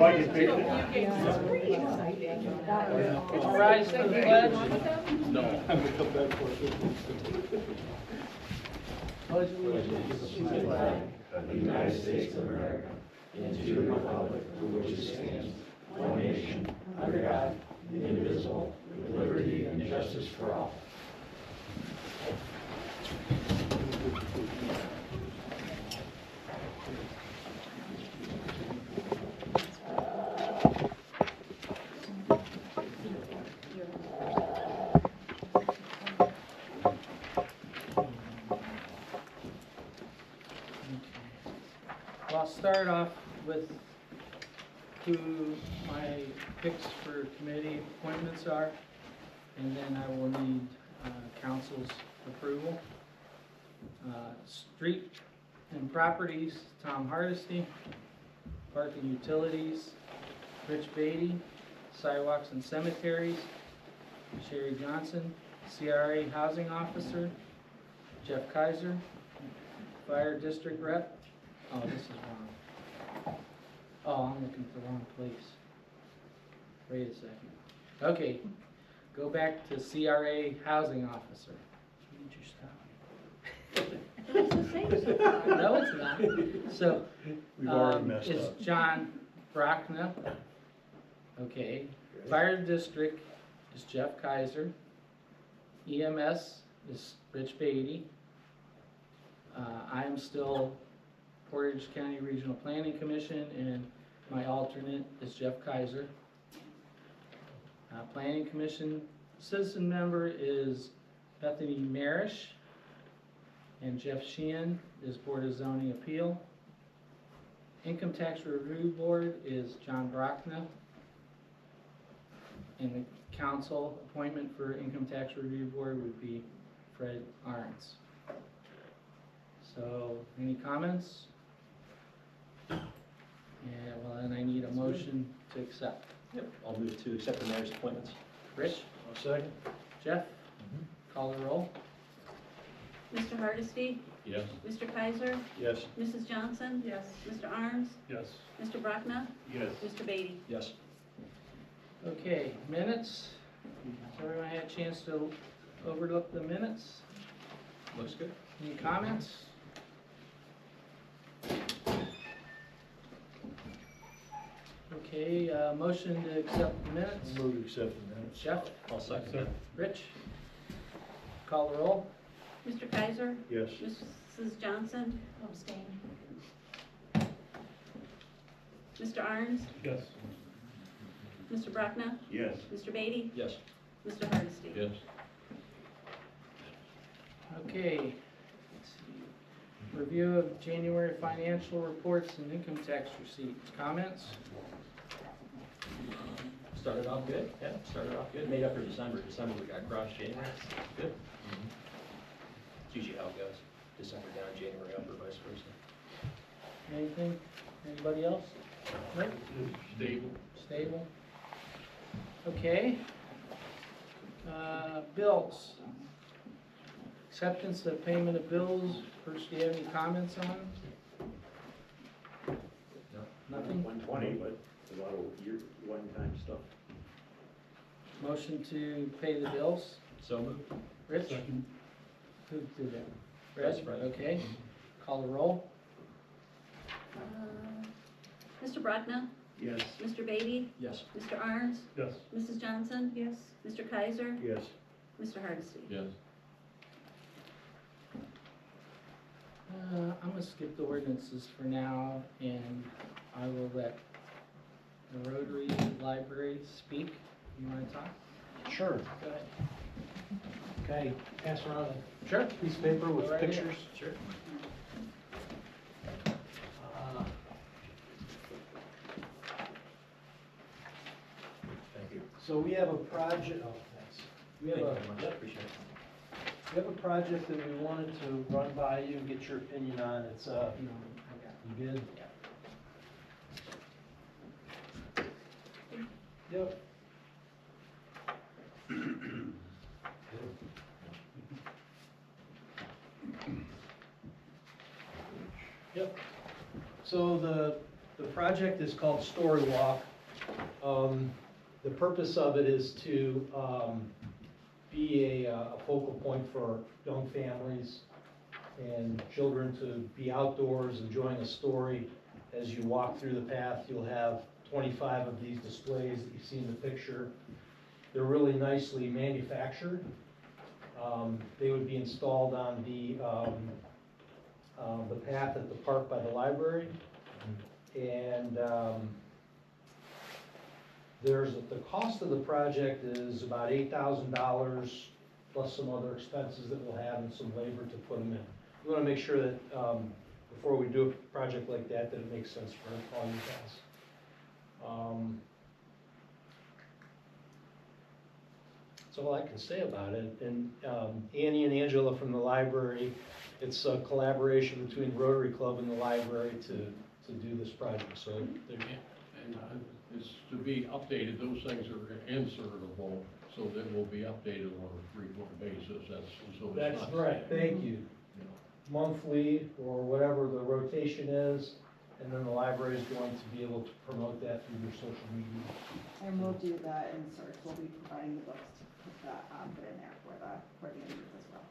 Rise to the pledge. No. Pledge allegiance to the flag of the United States of America and to the republic for which it stands, one nation, under God, indivisible, with liberty and justice for all. Well, I'll start off with who my picks for committee appointments are, and then I will need council's approval. Street and Properties, Tom Hardesty. Park and Utilities, Rich Beatty. Sidewalks and Cemeteries, Sherry Johnson. CRA Housing Officer, Jeff Kaiser. Fire District Rep. Oh, this is wrong. Oh, I'm looking for the wrong place. Wait a second. Okay, go back to CRA Housing Officer. Need your style. No, it's not. So, We've already messed it's up. John Brockna. Okay. Fire District is Jeff Kaiser. EMS is Rich Beatty. I am still Portage County Regional Planning Commission, and my alternate is Jeff Kaiser. Planning Commission citizen member is Bethany Marish, and Jeff Sheehan is Board of Zoning Appeal. Income Tax Review Board is John Brockna, and the council appointment for Income Tax Review Board would be Fred Arntz. So, any comments? Yeah, well, then I need a motion to accept. Yep, I'll move to accept the mayor's appointments. Rich? I'll second. Jeff? Call the roll. Mr. Hardesty? Yes. Mr. Kaiser? Yes. Mrs. Johnson? Yes. Mr. Arns? Yes. Mr. Brockna? Yes. Mr. Beatty? Yes. Okay, minutes. Has everyone had a chance to overlook the minutes? Looks good. Any comments? Okay, motion to accept the minutes. Move to accept the minutes. Jeff? I'll second that. Rich? Call the roll. Mr. Kaiser? Yes. Mrs. Johnson? Abstain. Mr. Arns? Yes. Mr. Brockna? Yes. Mr. Beatty? Yes. Mr. Hardesty? Yes. Okay, let's see. Review of January financial reports and income tax receipts. Comments? Started off good. Yeah, started off good. Made up for December. December we got crossed January. Good. It's usually how it goes. December down, January up, or vice versa. Anything? Anybody else? No? Stable. Stable. Okay. Bills. Acceptance of payment of bills. First, do you have any comments on? No. Nothing? 120, but a lot of one-time stuff. Motion to pay the bills. So moved. Rich? Second. Who did that? That's Fred. Okay. Call the roll. Mr. Brockna? Yes. Mr. Beatty? Yes. Mr. Arns? Yes. Mrs. Johnson? Yes. Mr. Kaiser? Yes. Mr. Hardesty? Yes. I'm gonna skip the ordinances for now, and I will let the Rotary Library speak. You wanna talk? Sure. Go ahead. Okay, pass around Sure. a piece of paper with Go right ahead. pictures. Sure. Thank you. So we have a project, oh, thanks. We have Thank you a, very much. yep, Appreciate it. we have a project that we wanted to run by you and get your opinion on. It's, No, I got you good? Yep. Yep. So the project is called Story Walk. The purpose of it is to be a focal point for young families and children to be outdoors enjoying a story. As you walk through the path, you'll have 25 of these displays that you see in the picture. They're really nicely manufactured. They would be installed on the path at the park by the library. And the cost of the project is about $8,000 plus some other expenses that we'll have and some labor to put them in. We want to make sure that before we do a project like that, that it makes sense for all you guys. That's all I can say about it. And Annie and Angela from the library, it's a collaboration between Rotary Club and the library to do this project. So they're It's to be updated, those things are insertable, so that will be updated on a frequent basis, so it's That's not. right, thank you. You know. Monthly, or whatever the rotation is, and then the library is going to be able to promote that through their social media. And we'll do the inserts, we'll be providing the books to put in there for the interviews as well.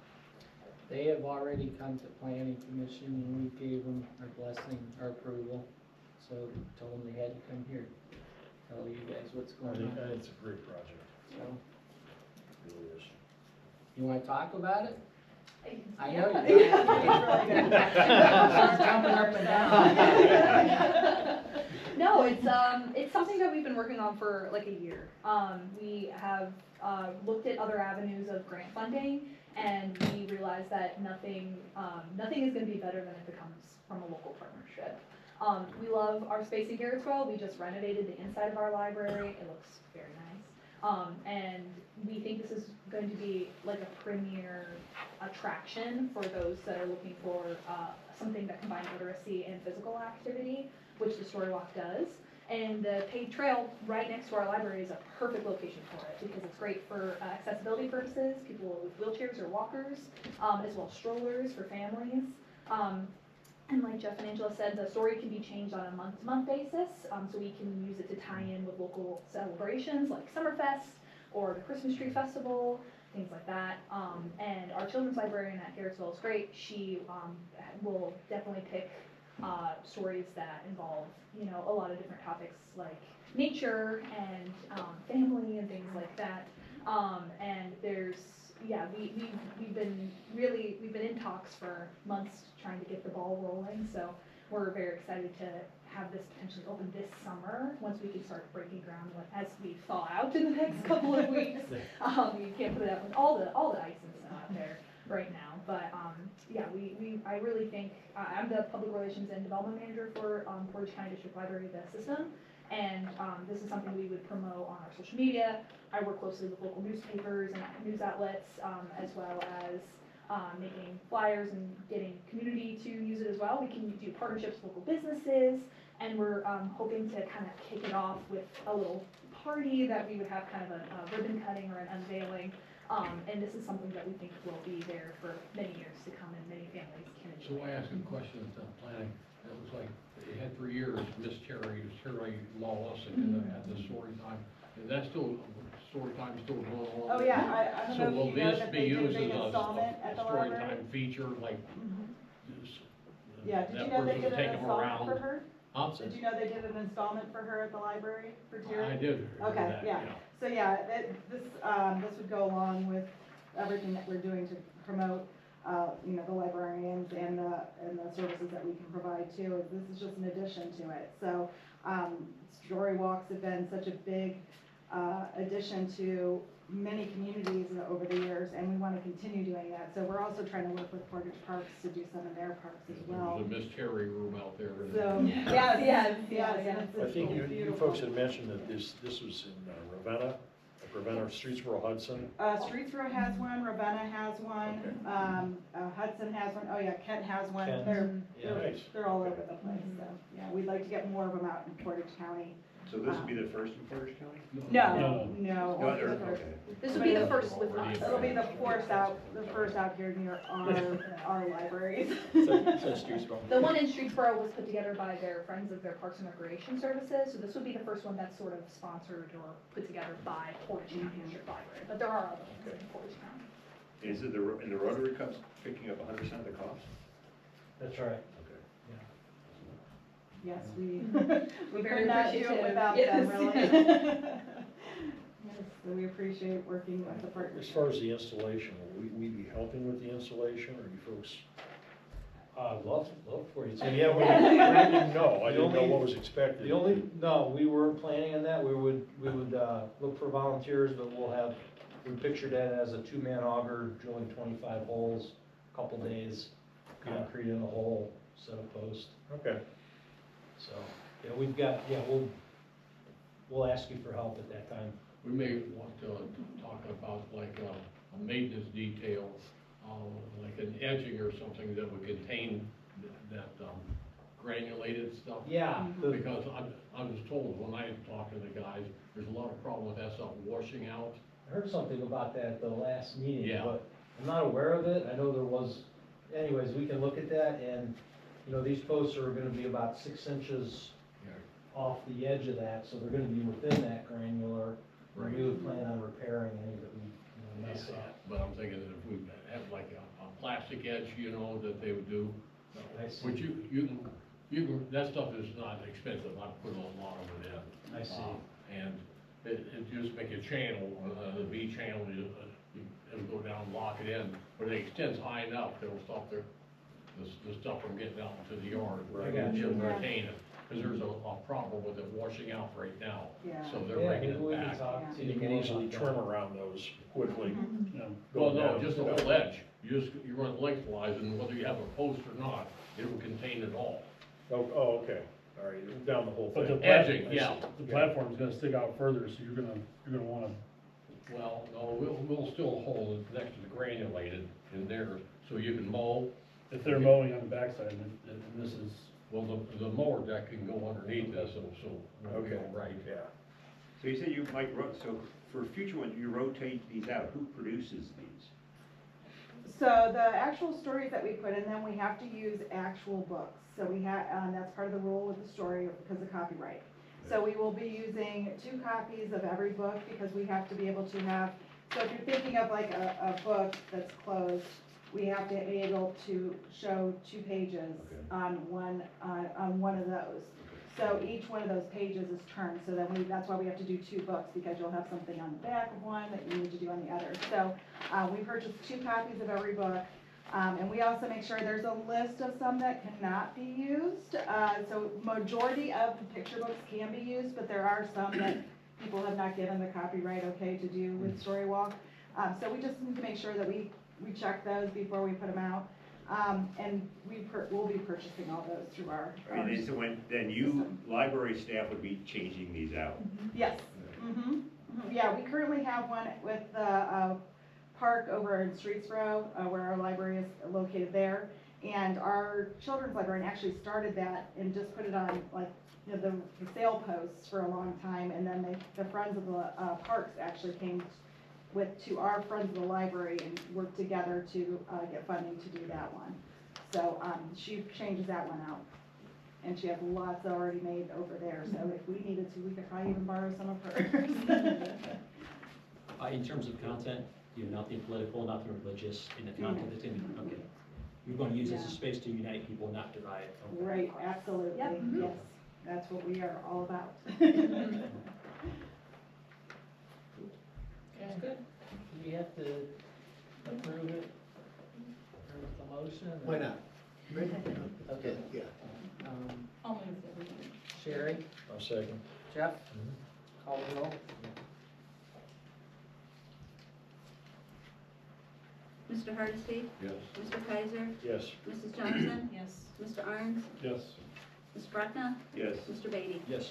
They have already come to planning commission and we gave them our blessing, our approval. So told them they had to come here, tell you guys what's I going think on. it's a great project, So, it really is. you wanna talk about it? I know Yeah. you do. Yeah, it's really good. She's jumping up and down. No, it's something that we've been working on for like a year. We have looked at other avenues of grant funding, and we realized that nothing is going to be better than if it comes from a local partnership. We love our space in Garrettsville. We just renovated the inside of our library. It looks very nice. And we think this is going to be like a premier attraction for those that are looking for something that combines literacy and physical activity, which the Story Walk does. And the paved trail right next to our library is a perfect location for it because it's great for accessibility purposes, people with wheelchairs or walkers, as well as strollers for families. And like Jeff and Angela said, the story can be changed on a month-to-month basis, so we can use it to tie in with local celebrations like Summerfest or the Christmas Tree Festival, things like that. And our children's librarian at Garrettsville is great. She will definitely pick stories that involve, a lot of different topics like nature and family and things like that. And there's, we've been in talks for months trying to get the ball rolling. So we're very excited to have this potentially open this summer once we can start breaking ground as we thaw out in the next couple of weeks. We can't put it out with all the ice and snow out there right now, but I really think I'm the public relations and development manager for Portage County District Library, the system, and this is something we would promote on our social media. I work closely with local newspapers and news outlets, as well as making flyers and getting community to use it as well. We can do partnerships with local businesses, and we're hoping to kind of kick it off with a little party that we would have kind of a ribbon cutting or an unveiling. And this is something that we think will be there for many years to come and many families can So enjoy. I asked a question at the planning, it was like, they had for years, Miss Terry Lawless, and had the story time. Is that still, story time still going on? Oh, yeah, I So don't know will if you know this that be they did a used big as installment a at the story library. time feature, like? Mhm. this, Yeah, did you that know they person did take an them installment around? for her? Huh? Did you know they did an installment for her at the library for Terry? I did hear Okay, that, yeah. So this would go along with everything that we're doing to promote, the librarians and the services that we can provide too. This is just an addition to it. So, story walks have been such a big addition to many communities over the years, and we want to continue doing that. So we're also trying to work with Portage Parks to do some of their parks as well. There's a Miss Terry room out there. and- So, Yes. it's I think you beautiful. folks had mentioned that this was in Ravenna, Streetsboro, Hudson. Streetsboro has one, Ravenna has one, Hudson has one, oh yeah, Kent has one. Kent. They're, Yeah, nice. they're all over the place, so, yeah, we'd like to get more of them out in Portage County. So this would be the first in Portage County? No, No, no. they're- the first. okay. This would be the first with us. It'll be the first out here near our libraries. So Streetsboro. The one in Streetsboro was put together by their Friends of their Parks and Recreation Services, so this would be the first one that's sort of sponsored or put together by Portage County District Library, but there are other ones in Portage County. Is it and the Rotary Cup's picking up 100% of the cost? That's right. Okay. Yes, we Very could not do it appreciative. without Yes. them, really. Yes, so we appreciate working with the As partnership. far as the installation, will we be helping with the installation, or you folks? Love for you. So, yeah, we didn't know, I didn't know what was expected. No, we weren't planning on that. We would look for volunteers, but we pictured that as a two-man auger, drilling 25 holes, couple days, concrete in the hole, set a post. Okay. So, yeah, we'll ask you for help at that time. We may want to talk about like a maintenance detail, like an edging or something that would contain that granulated stuff. Yeah. Because I was told when I talked to the guys, there's a lot of problem with that stuff washing out. I heard something about that at the last meeting, Yeah. but I'm not aware of it. I know there was, anyways, we can look at that, and, these posts are gonna be about 6 inches off the edge of that, so they're gonna be within that granular. Right. We would plan on repairing any that we, mess up. But I'm thinking that if we have like a plastic edge, that they would do. I see. Which you can, that stuff is not expensive, I put a lot of it in. I see. And it just make a channel, the V channel, it'll go down and lock it in, but it extends high enough, it'll stop the stuff from getting out into the yard. I got you. It'll retain it, because there's a problem with it washing out right now, Yeah. so they're Yeah, bringing maybe it we can back. talk to You can more easily about trim that. around those quickly. Well, no, Go just the down. whole edge, you run lengthwise, and whether you have a post or not, it will contain it all. Oh, okay, all right, down the whole But the thing. Edging, I yeah. see. The platform's gonna stick out further, so you're gonna wanna, Well, no, we'll still hold it next to the granulated in there, so you can mow. if they're mowing on the backside, and this is, Well, the mower deck can go underneath this, so it'll be Okay, all right. yeah. So you said you might, so for future ones, you rotate these out. Who produces these? So the actual stories that we put in them, we have to use actual books. So that's part of the rule with the story because of copyright. So we will be using 2 copies of every book because we have to be able to have, so if you're thinking of like a book that's closed, we have to be able to show 2 pages on one of those. So each one of those pages is turned, so that's why we have to do 2 books, because you'll have something on the back of one that you need to do on the other. So we purchased 2 copies of every book, and we also make sure there's a list of some that cannot be used. So majority of the picture books can be used, but there are some that people have not given the copyright okay to do with Storywalk. So we just need to make sure that we check those before we put them out. And we'll be purchasing all those through our. And then, so then you, library staff would be changing these out? Yes. Yeah, we currently have one with the park over in Streetsboro, where our library is located there. And our children's librarian actually started that and just put it on the sale posts for a long time. And then the Friends of the Parks actually came to our Friends of the Library and worked together to get funding to do that one. So she changes that one out. And she has lots already made over there, so if we needed to, we could probably even borrow some of hers. In terms of content, nothing political, nothing religious in the content that's in it, okay. You're gonna use this as a space to unite people, not divide. Okay. Right, absolutely, Yep. yes, that's what we are all about. That's good. Do we have to approve it or with the motion? or- Why not? Okay. Yeah. I'll move that we. Sherry, I'll second. Jeff, call the roll. Mr. Hardesty? Yes. Mr. Kaiser? Yes. Mrs. Johnson? Yes. Mr. Arns? yes. Ms. Brockna? Yes. Mr. Beatty? Yes.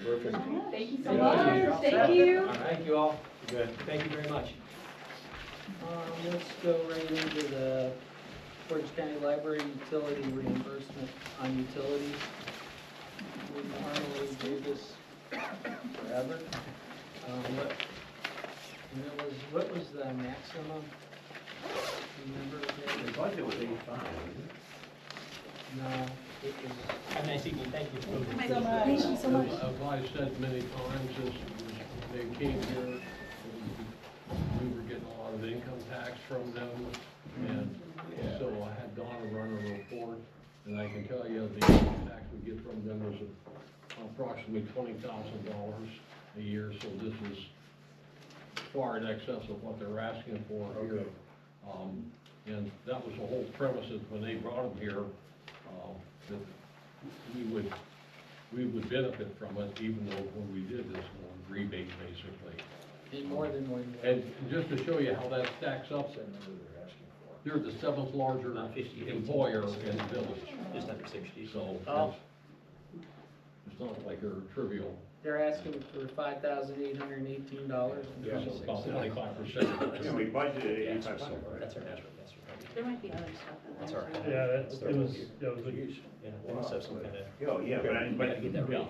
Perfect. Thank you so Yeah. much, thank you. All right, Thank you all. Good. thank you very much. Let's go right into the Portage County Library utility reimbursement on utilities. we normally do this forever. What was the maximum? Remember? The budget was 85, No, it was, Have a nice evening, thank you. Thank you so much. Thank you so much. As I said many times, is they came here, we were getting a lot of income tax from them, and so I had Donna run a report, and I can tell you, the income tax we get from them is approximately $20,000 a year, so this is far in excess of what they're asking for here. And that was the whole premise is when they brought them here, that we would benefit from it, even though when we did this rebate, basically. in more than one way. And just to show you how that stacks up, they're the seventh largest About 50, employer in the village, Just under 60. so Oh. it's not like they're trivial. They're asking for $5,818 and So it's about 26 cents. 25%. You know, we budgeted Yeah, 8500, right? That's our natural gas recovery. There might be other stuff in there. That's our. too. Yeah, it was a Yeah, they must have some kind of. Oh, yeah, but, You gotta get that right.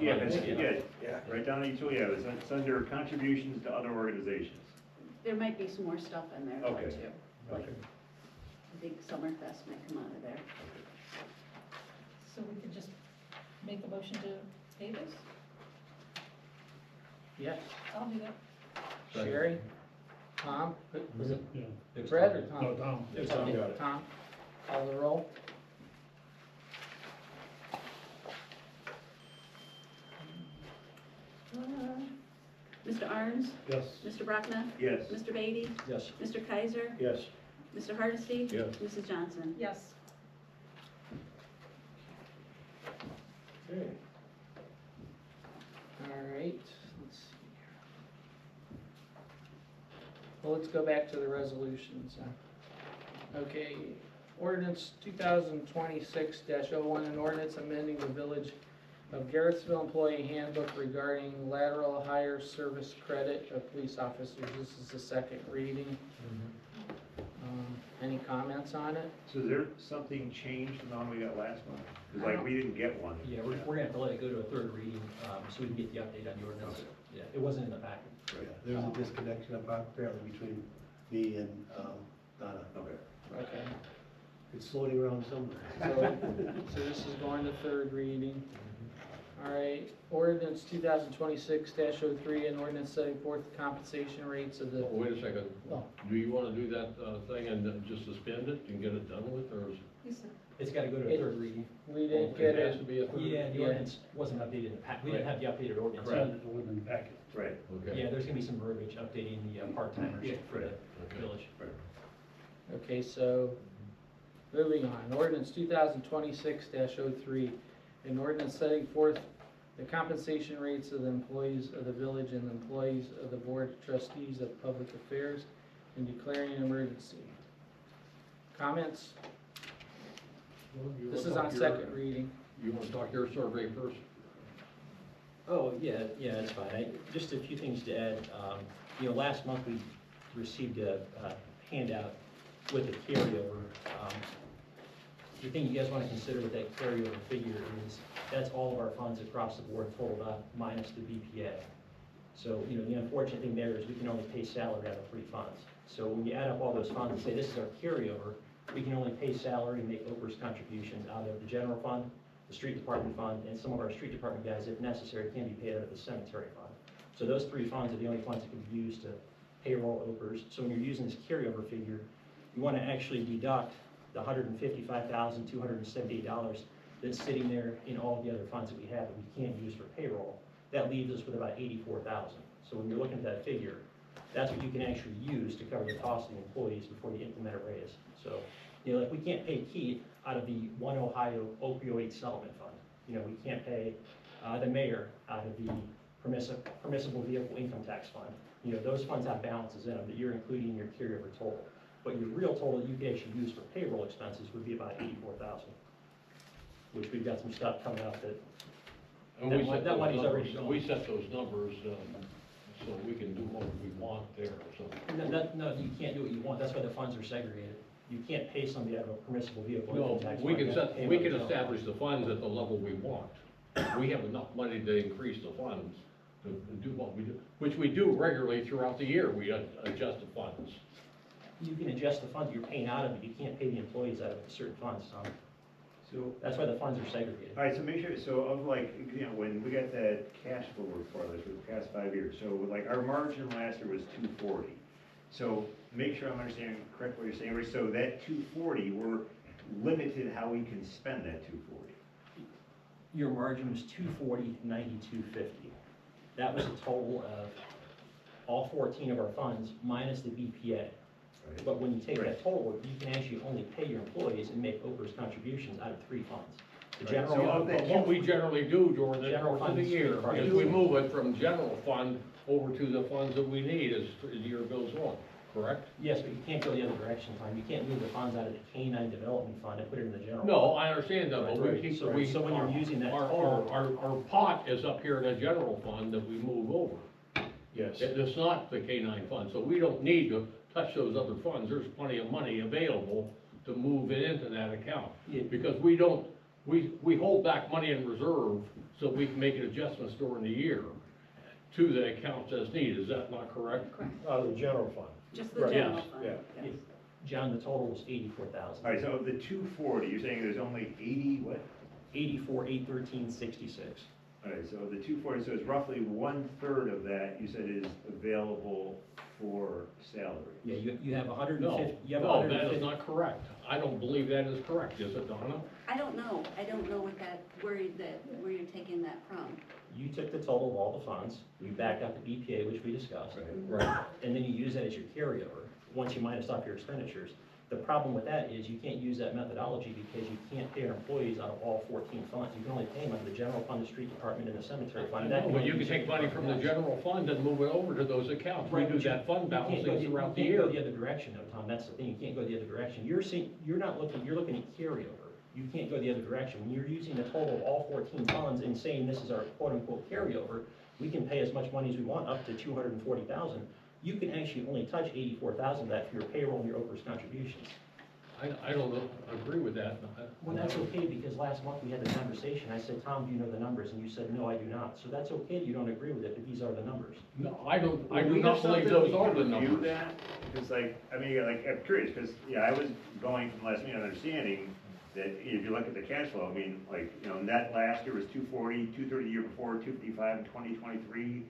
yeah, right down the utility, yeah, it's under contributions to other organizations. There might be some more stuff in there though, Okay. too. Like, I think Summerfest might come out of there. So we could just make the motion to pay this? Yeah, I'll do that. Sherry, Tom, was it Yeah. Brett or No, Tom? Tom. There's Tom. Tom, call the roll. Mr. Arns? Yes. Mr. Brockman? Yes. Mr. Beatty? Yes. Mr. Kaiser? Yes. Mr. Hardesty? Yes. Mrs. Johnson? Yes. Okay. All right, let's see here. Well, let's go back to the resolutions. Okay, ordinance 2026-01, an ordinance amending the Village of Garrettsville Employee Handbook regarding lateral hire service credit of police officers. This is the second reading. Any comments on it? So is there something changed from the one we got last month? Because like, we didn't get one. Yeah, we're gonna have to let it go to a third reading, so we can get the update on the ordinance. Okay. Yeah, it wasn't in the packet. There's a disconnection apparently between me and Donna. Okay. Okay, It's floating around somewhere. so this is going to third reading. All right, ordinance 2026-03, an ordinance setting forth the compensation rates of the, Oh, wait a second, Oh. do you wanna do that, thing and then just suspend it and get it done with, or is? It's gotta go to a third reading. we didn't get It has it. to be a third? Yeah, the Yeah. ordinance wasn't updated in the packet. We didn't have the updated ordinance. It wasn't in the packet. Right. Okay. Yeah, there's gonna be some verbiage updating the part-timers Yeah, for the Okay. village. Okay, so, moving on, ordinance 2026-03, an ordinance setting forth the compensation rates of the employees of the village and the employees of the Board of Trustees of Public Affairs and declaring an emergency. Comments? You This wanna is talk on your- second reading. You wanna talk your survey first? Oh, yeah, that's fine. Just a few things to add. Last month we received a handout with a carryover. The thing you guys want to consider with that carryover figure is that's all of our funds across the board totaled up minus the BPA. So, the unfortunate thing there is we can only pay salary out of 3 funds. So when you add up all those funds and say this is our carryover, we can only pay salary and make OPERS contributions out of the general fund, the street department fund, and some of our street department guys, if necessary, can be paid out of the cemetery fund. So those 3 funds are the only funds that can be used to payroll OPERS. So when you're using this carryover figure, you want to actually deduct the $155,278 that's sitting there in all the other funds that we have that we can't use for payroll. That leaves us with about $84,000. So when you're looking at that figure, that's what you can actually use to cover the cost of the employees before you implement a raise. So, like we can't pay Keith out of the One Ohio Opioid Settlement Fund. We can't pay the mayor out of the Permissible Vehicle Income Tax Fund. Those funds have balances in them that you're including in your carryover total. But your real total you could actually use for payroll expenses would be about $84,000, which we've got some stuff coming up that. And That we mon- set that those money's already numbers- gone. We set those numbers, so we can do what we want there, so. No, you can't do what you want. That's why the funds are segregated. You can't pay somebody out of a permissible vehicle income No, tax. we fund. can You have to pay we them can out of the general establish fund. the funds at the level we want. we have enough money to increase the funds to do what we do, which we do regularly throughout the year, we adjust the funds. You can adjust the funds you're paying out of it, you can't pay the employees out of certain funds, Tom. So, That's why the funds are segregated. all right, so make sure, so of like, you know, when we got that cash flow report, like for the past 5 years, so like our margin last year was 240. So make sure I'm understanding correctly what you're saying, Rich. So that 240, we're limited how we can spend that 240. Your margin was 240, 92.50. That was a total of all 14 of our funds minus the BPA. But when you take that total, you can actually only pay your employees and make OPERS contributions out of 3 funds. The Right. general. So of that But what we generally do during the General course of the funds, year right. is we move it from general fund over to the funds that we need as the year goes on, correct? Yes, but you can't go the other direction, Tom. You can't move the funds out of the K-9 development fund and put it in the general. No, I understand that, but we Right. keep, So- we. so when you're using that our total- our pot is up here in the general fund that we move over. Yes. It's not the K-9 fund, so we don't need to touch those other funds. There's plenty of money available to move it into that account. Yeah. Because we don't, we hold back money in reserve so we can make adjustments during the year to the accounts as needed. Is that not correct? Correct. Out of the general fund. Just the Right. general Yes, fund. yeah. Yes. John, the total was 84,000. All right, so of the 240, you're saying there's only 80, what? 84, 813.66. All right, so of the 240, so it's roughly 1/3 of that, you said is available for salary. Yeah, you have No, 150, you have no, that 150. is not correct. I don't believe that is correct, is it, Donna? I don't know what that, where you're taking that from. You took the total of all the funds, you backed out the BPA, which we discussed. Right. And then you use that as your carryover, once you minus off your expenditures. The problem with that is you can't use that methodology because you can't pay your employees out of all 14 funds. You can only pay them out of the general fund, the street department, and the cemetery fund. That But you can take money from the general fund and move it over to those accounts. We Right, do but you- that fund you can't balancing go throughout the You can't go year. the other direction though, Tom, that's the thing, you can't go the other direction. You're seeing, you're looking at carryover. You can't go the other direction. When you're using the total of all 14 funds and saying this is our quote-unquote carryover, we can pay as much money as we want, up to 240,000. You can actually only touch 84,000 of that for your payroll and your OPERS contributions. I don't agree with that. Well, that's okay, because last month we had the conversation, I said, Tom, do you know the numbers? And you said, no, I do not. So that's okay, you don't agree with it, but these are the numbers. No, I do We not have believe something those we are can the review numbers. that? Because like, I mean, like, I'm curious, because, yeah, I was going from last meeting understanding that if you look at the cash flow, I mean, like, you know, net last year was 240, 230 the year before, 255 in 2023.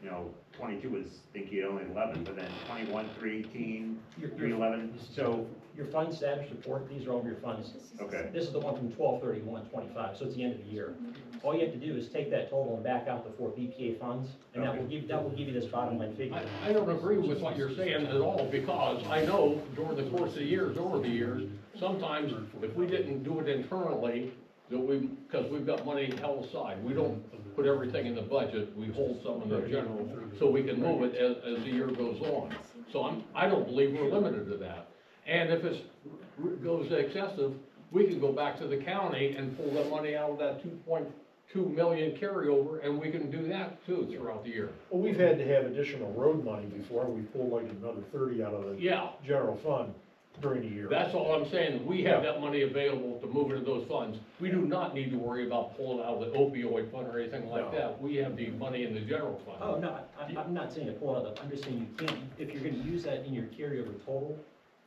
You know, 22 was, I think you had only 11, but then 21, 318, 311, so, Your fund status report, these are all your funds. okay. This is the one from 12/31/25, so it's the end of the year. All you have to do is take that total and back out the 4 BPA funds, and that will give you this bottom line figure. I don't agree with what you're saying at all, because I know during the course of the years, over the years, sometimes if we didn't do it internally, that because we've got money held aside, we don't put everything in the budget, we hold some in the general, so we can move it as the year goes on. So I don't believe we're limited to that. And if it goes excessive, we can go back to the county and pull the money out of that 2.2 million carryover, and we can do that too throughout the year. Well, we've had to have additional road money before, we pulled like another 30 out of the Yeah, general fund during the year. that's all I'm saying, we have that money available to move into those funds. We do not need to worry about pulling out of the opioid fund or anything like No. that. We have the money in the general fund. Oh, no, I'm not saying to pull out, I'm just saying you can't, if you're gonna use that in your carryover total,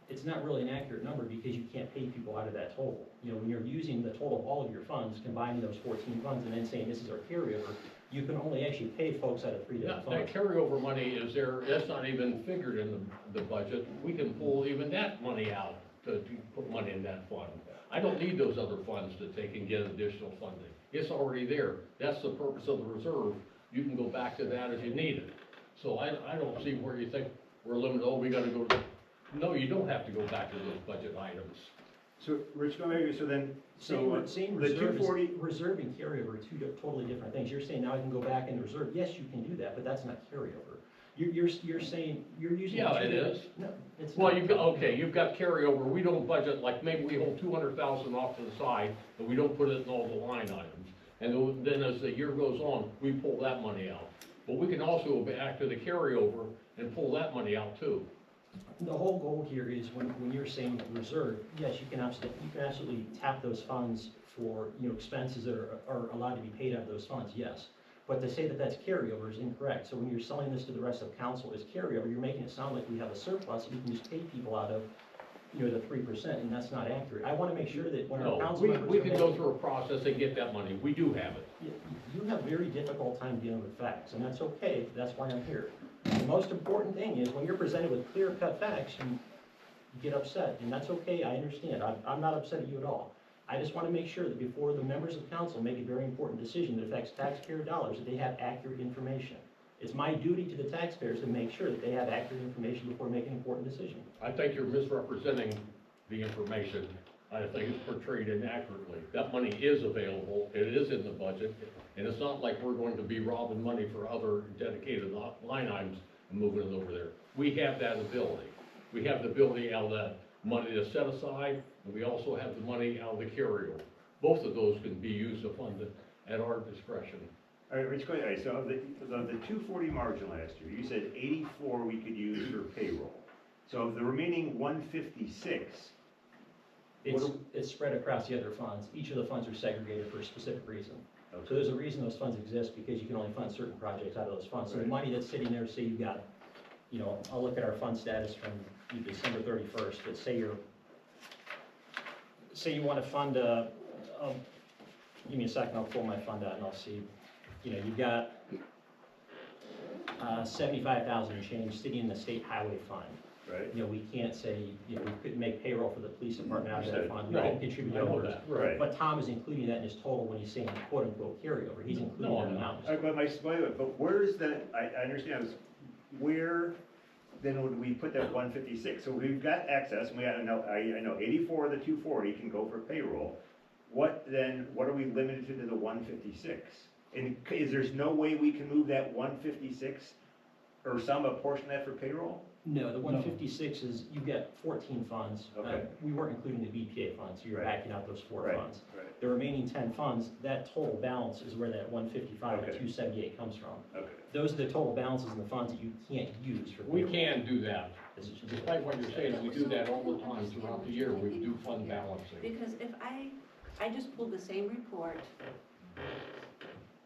it's not really an accurate number because you can't pay people out of that total. You know, when you're using the total of all of your funds, combining those 14 funds and then saying this is our carryover, you can only actually pay folks out of 3 different That funds. carryover money is there, that's not even figured in the budget. We can pull even that money out to put money in that fund. I don't need those other funds to take and get additional funding. It's already there. That's the purpose of the reserve. You can go back to that if you need it. So I don't see where you think we're limited, oh, we gotta go to, no, you don't have to go back to those budget items. So, Rich, go back, so then, so Same the reserve, 240, reserve and carryover are two totally different things. You're saying now I can go back into reserve. Yes, you can do that, but that's not carryover. You're saying, you're using. Yeah, two it different- is. No, it's Well, not. you've got carryover. We don't budget, like maybe we hold 200,000 off to the side, but we don't put it in all the line items. And then as the year goes on, we pull that money out. But we can also go back to the carryover and pull that money out too. The whole goal here is when you're saying reserve, yes, you can absolutely tap those funds for, expenses that are allowed to be paid out of those funds, yes. But to say that that's carryover is incorrect. So when you're selling this to the rest of council as carryover, you're making it sound like we have a surplus and we can just pay people out of, the 3%, and that's not accurate. I want to make sure that when our No, council we, members we are can making- go through a process and get that money. We do have it. You have very difficult time dealing with facts, and that's okay, that's why I'm here. The most important thing is, when you're presented with clear-cut facts, you get upset, and that's okay, I understand, I'm not upset at you at all. I just want to make sure that before the members of council make a very important decision that affects taxpayer dollars, that they have accurate information. It's my duty to the taxpayers to make sure that they have accurate information before making an important decision. I think you're misrepresenting the information. I think it's portrayed inaccurately. That money is available, it is in the budget, and it's not like we're going to be robbing money for other dedicated line items and moving it over there. We have that ability. We have the ability out of that money to set aside, and we also have the money out of the carryover. Both of those can be used to fund it at our discretion. All right, Rich, go ahead. All right, so of the 240 margin last year, you said 84 we could use for payroll. So of the remaining 156, It's spread across the other funds. Each of the funds are segregated for a specific reason. okay. So there's a reason those funds exist, because you can only fund certain projects out of those funds. So the Right. money that's sitting there, say you've got, I'll look at our fund status from December 31st, but say you want to fund give me a second, I'll pull my fund out and I'll see, you've got 75,000 and change sitting in the state highway fund. Right. We can't say, we couldn't make payroll for the police department out of that Understood. fund. We No, can contribute I know over. that. Right. But Tom is including that in his total when he's saying quote-unquote carryover. He's including No, that I'm amount. All right, but where is that, I understand this, where then would we put that 156? So we've got excess, and we got, I know 84 of the 240 can go for payroll. What are we limited to the 156? And there's no way we can move that 156 or a portion of that for payroll? No, the 156 is, you've got 14 funds. Okay. We weren't including the BPA funds, so you're Right. backing out those 4 Right, funds. right. The remaining 10 funds, that total balance is where that 155 to Okay. 278 comes from. Okay. Those are the total balances in the funds that you can't use for We payroll. can do that. This is- Despite what you're saying, we do that all the time throughout the year. We do fund balancing. Because if I just pulled the same report,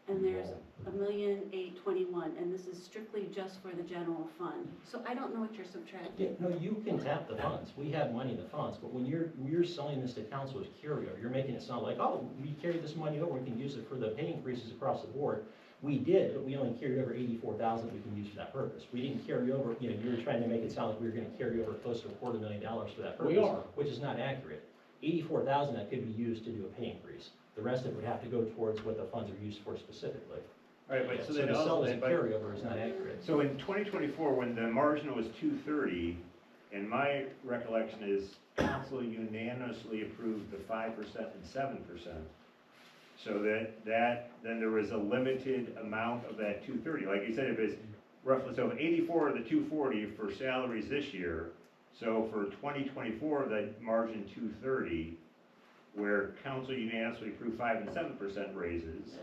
and there's $1,821,000, and this is strictly just for the general fund. So I don't know what you're Yeah, subtracting. no, you can tap the funds. We have money in the funds, but when you're selling this to council as carryover, you're making it sound like, oh, we carried this money over, we can use it for the pay increases across the board. We did, but we only carried over 84,000 we can use for that purpose. We didn't carry over, you were trying to make it sound like we were gonna carry over close to $250,000 for that purpose. We are. Which is not accurate. 84,000 that could be used to do a pay increase. The rest of it would have to go towards what the funds are used for specifically. All right, but So so then to sell also, as a carryover is not accurate. so in 2024, when the margin was 230, and my recollection is council unanimously approved the 5% and 7%. So then there was a limited amount of that 230. Like you said, if it's roughly, so 84 of the 240 for salaries this year. So for 2024, the margin 230, where council unanimously approved 5 and 7% raises,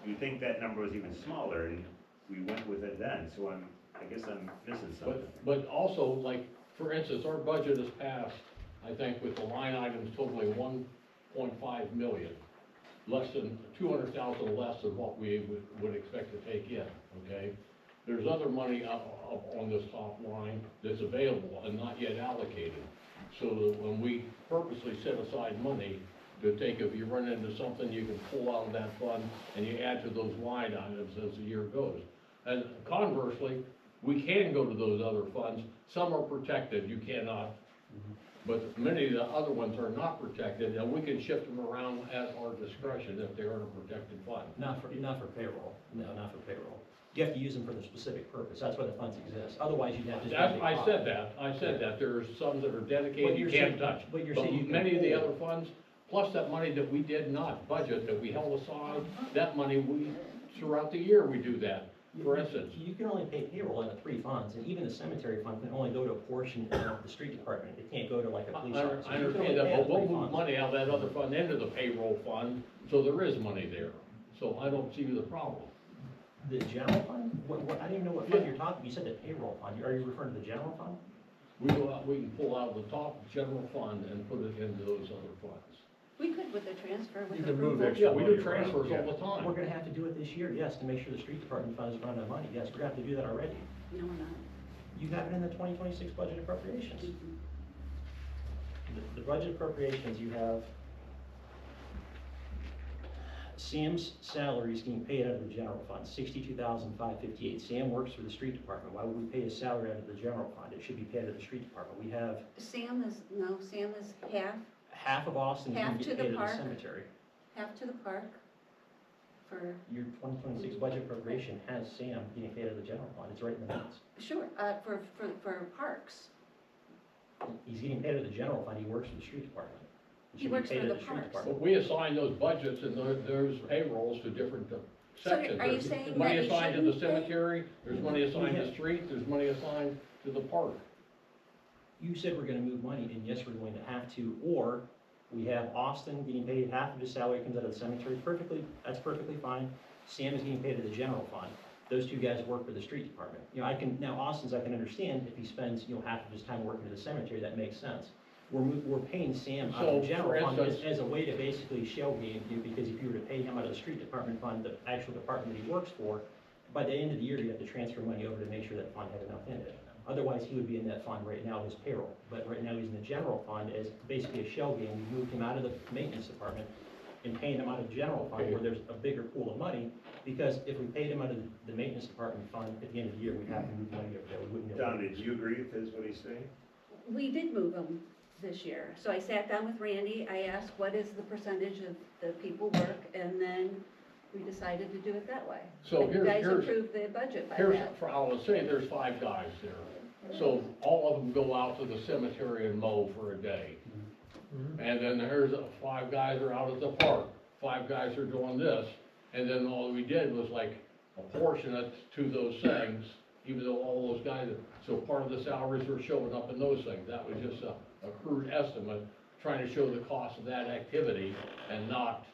you think that number was even smaller, and we went with it then, so I guess I'm missing something. But also, like, for instance, our budget is passed, I think, with the line items totaling 1.5 million, less than 200,000 less than what we would expect to take in, okay? There's other money up on this top line that's available and not yet allocated. So that when we purposely set aside money to take, if you run into something, you can pull out of that fund and you add to those line items as the year goes. And conversely, we can go to those other funds. Some are protected, you cannot. But many of the other ones are not protected, and we can shift them around at our discretion if they aren't a protected fund. Not for payroll. No, not for payroll. You have to use them for the specific purpose. That's why the funds exist. Otherwise, you'd have to. I said that. There's some that are dedicated, you can't touch. But you're saying you can many of the pull. other funds, plus that money that we did not budget, that we held aside, that money throughout the year, we do that. For instance, You can only pay payroll out of 3 funds, and even the cemetery fund can only go to a portion of the street department. It can't go to like a police I officer. You can understand only that, pay out but of we'll 3 move funds. money out of that other fund into the payroll fund, so there is money there. So I don't see the problem. The general fund? I don't even know what fund you're talking. You said the payroll fund. Are you referring to the general fund? We can pull out the top general fund and put it into those other funds. We could with the transfer, with You the can move approval. extra Yeah, we money do around. transfers all the time. We're gonna have to do it this year, yes, to make sure the street department funds run out of money, yes, we're gonna have to do that already. No, we're not. You have it in the 2026 budget appropriations. Mhm. The budget appropriations, you have Sam's salary is getting paid out of the general fund, $62,558. Sam works for the street department. Why would we pay his salary out of the general fund? It should be paid out of the street department. We have Sam is half, half of Austin's Half gonna to get the paid out of park. the cemetery. half to the park for, Your 2026 budget appropriation has Sam getting paid out of the general fund. It's right in the minutes. sure, for parks. He's getting paid out of the general fund. He works for the street department. It He should be works paid for out the of street parks. department. But we assign those budgets and those payrolls to different sections. are you There's saying money that he assigned to the shouldn't pay? cemetery, there's money assigned to street, there's money assigned to the park. You said we're gonna move money, and yes, we're going to have to, or we have Austin getting paid half of his salary comes out of the cemetery, that's perfectly fine. Sam is getting paid out of the general fund. Those two guys work for the street department. You know, now Austin's, I can understand if he spends, half of his time working at the cemetery, that makes sense. We're paying Sam out of So, the general for fund instance- as a way to basically shell game you, because if you were to pay him out of the street department fund, the actual department that he works for, by the end of the year, you have to transfer money over to make sure that fund had enough in it. Otherwise, he would be in that fund right now as payroll, but right now he's in the general fund as basically a shell game. We moved him out of the maintenance department and paying him out of the general fund Okay. where there's a bigger pool of money, because if we paid him out of the maintenance department fund at the end of the year, we'd have to move money over there, we wouldn't be able to. Don, did you agree with his, what he's saying? We did move them this year. So I sat down with Randy, I asked what is the percentage of the people work, and then we decided to do it that way. So And you guys here's, approved the budget by here's, that. for, I was saying, there's 5 guys there. So all of them go out to the cemetery and mow for a day. And then there's 5 guys are out at the park, 5 guys are doing this. And then all we did was like apportion it to those things, even though all those guys, so part of the salaries were showing up in those things. That was just a crude estimate, trying to show the cost of that activity and not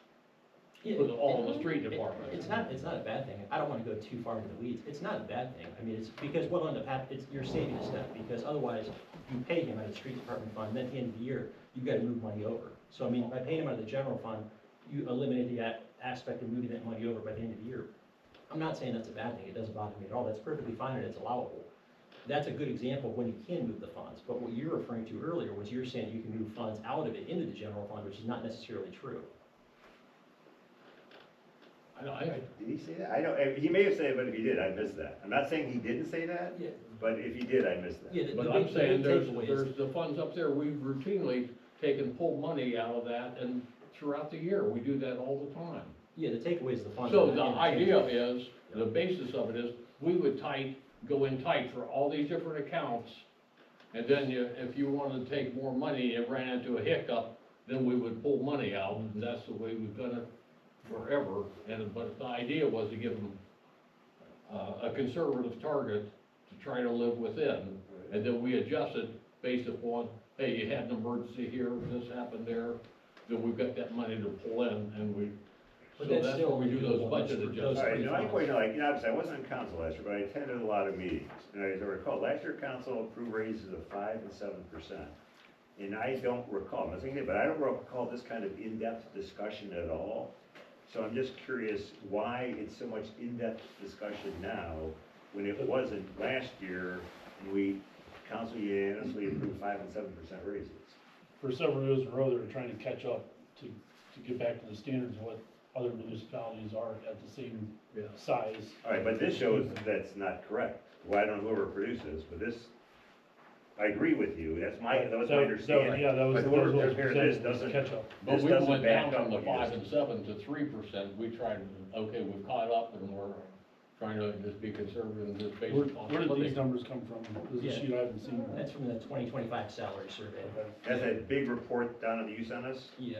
put it all in the street department. It's not a bad thing. I don't wanna go too far into the weeds. It's not a bad thing. I mean, it's because what'll end up happening, you're saving a step, because otherwise you pay him out of the street department fund, then at the end of the year, you've gotta move money over. So I mean, by paying him out of the general fund, you eliminate the aspect of moving that money over by the end of the year. I'm not saying that's a bad thing. It doesn't bother me at all. That's perfectly fine and it's allowable. That's a good example of when you can move the funds. But what you're referring to earlier was you're saying you can move funds out of it into the general fund, which is not necessarily true. Did he say that? I don't, he may have said it, but if he did, I missed that. I'm not saying he didn't say that, Yeah. but if he did, I missed that. Yeah, But I'm saying there's the funds up there, we've routinely pulled money out of that, and throughout the year, we do that all the time. Yeah, the takeaway is the funds. So are the not idea interchangeable. is, the basis of it is, we would go in tight for all these different accounts, and then if you wanted to take more money and ran into a hiccup, then we would pull money out, and that's the way we've done it forever. But the idea was to give them a conservative target to try to live within, and then we adjusted based upon, hey, you had an emergency here, this happened there, then we've got that money to pull in, and But so that's that's still where we do those reviewable. budget Those adjustments. All right, three no, I funds. quite know, like, obviously, I wasn't on council last year, but I attended a lot of meetings. And as I recall, last year council approved raises of 5% and 7%. And I don't recall, I'm not saying that, but I don't recall this kind of in-depth discussion at all. So I'm just curious why it's so much in-depth discussion now, when it wasn't last year, and council unanimously approved 5% and 7% raises. For several years in a row, they were trying to catch up to get back to the standards of what other municipalities are at the same size. All right, but this shows that's not correct. Well, I don't know whoever produces, but this, I agree with you, that was my understanding. Yeah, that was But what whoever was prepared this presented, was doesn't, catch up. But this we doesn't went back down up from the what you 5 just and 7 to 3%, we tried, okay, we've caught up and we're trying to just be conservative and just based upon. Where did these numbers come from? This is a Yeah. sheet I haven't seen. That's from the 2025 salary survey. That's that big report, Donna, that you sent us, Yeah,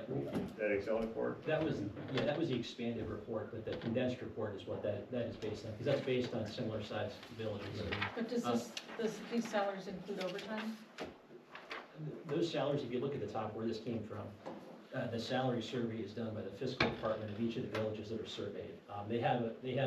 that Excel report? that was the expanded report, but the condensed report is what that is based on, because that's based on similar sized villages. But does these salaries include overtime? Those salaries, if you look at the top where this came from, the salary survey is done by the fiscal department of each of the villages that are surveyed. They have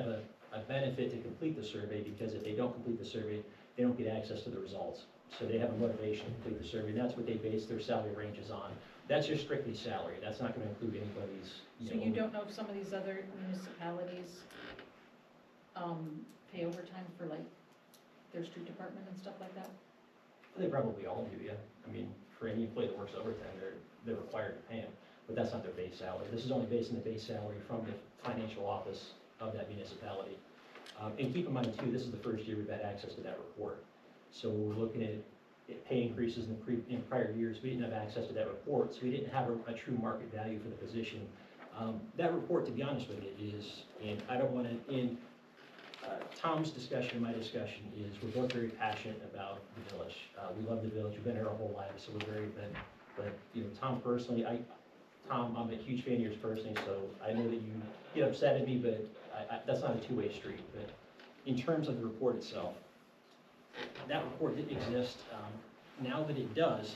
a benefit to complete the survey, because if they don't complete the survey, they don't get access to the results. So they have a motivation to complete the survey, and that's what they base their salary ranges on. That's just strictly salary, that's not gonna include anybody's, So you don't know if some of these other municipalities, pay overtime for like their street department and stuff like that? They probably all do, yeah. I mean, for any employee that works overtime, they're required to pay them, but that's not their base salary. This is only based on the base salary from the financial office of that municipality. And keep in mind too, this is the first year we've had access to that report. So we're looking at pay increases in prior years. We didn't have access to that report, so we didn't have a true market value for the position. That report, to be honest with you, is, and I don't want to, in Tom's discussion and my discussion is, we're both very passionate about the village. We love the village, we've been here our whole lives, so we're very, but, you know, Tom personally, Tom, I'm a huge fan of yours personally, so I know that you get upset at me, but that's not a two-way street. But in terms of the report itself, that report didn't exist. Now that it does,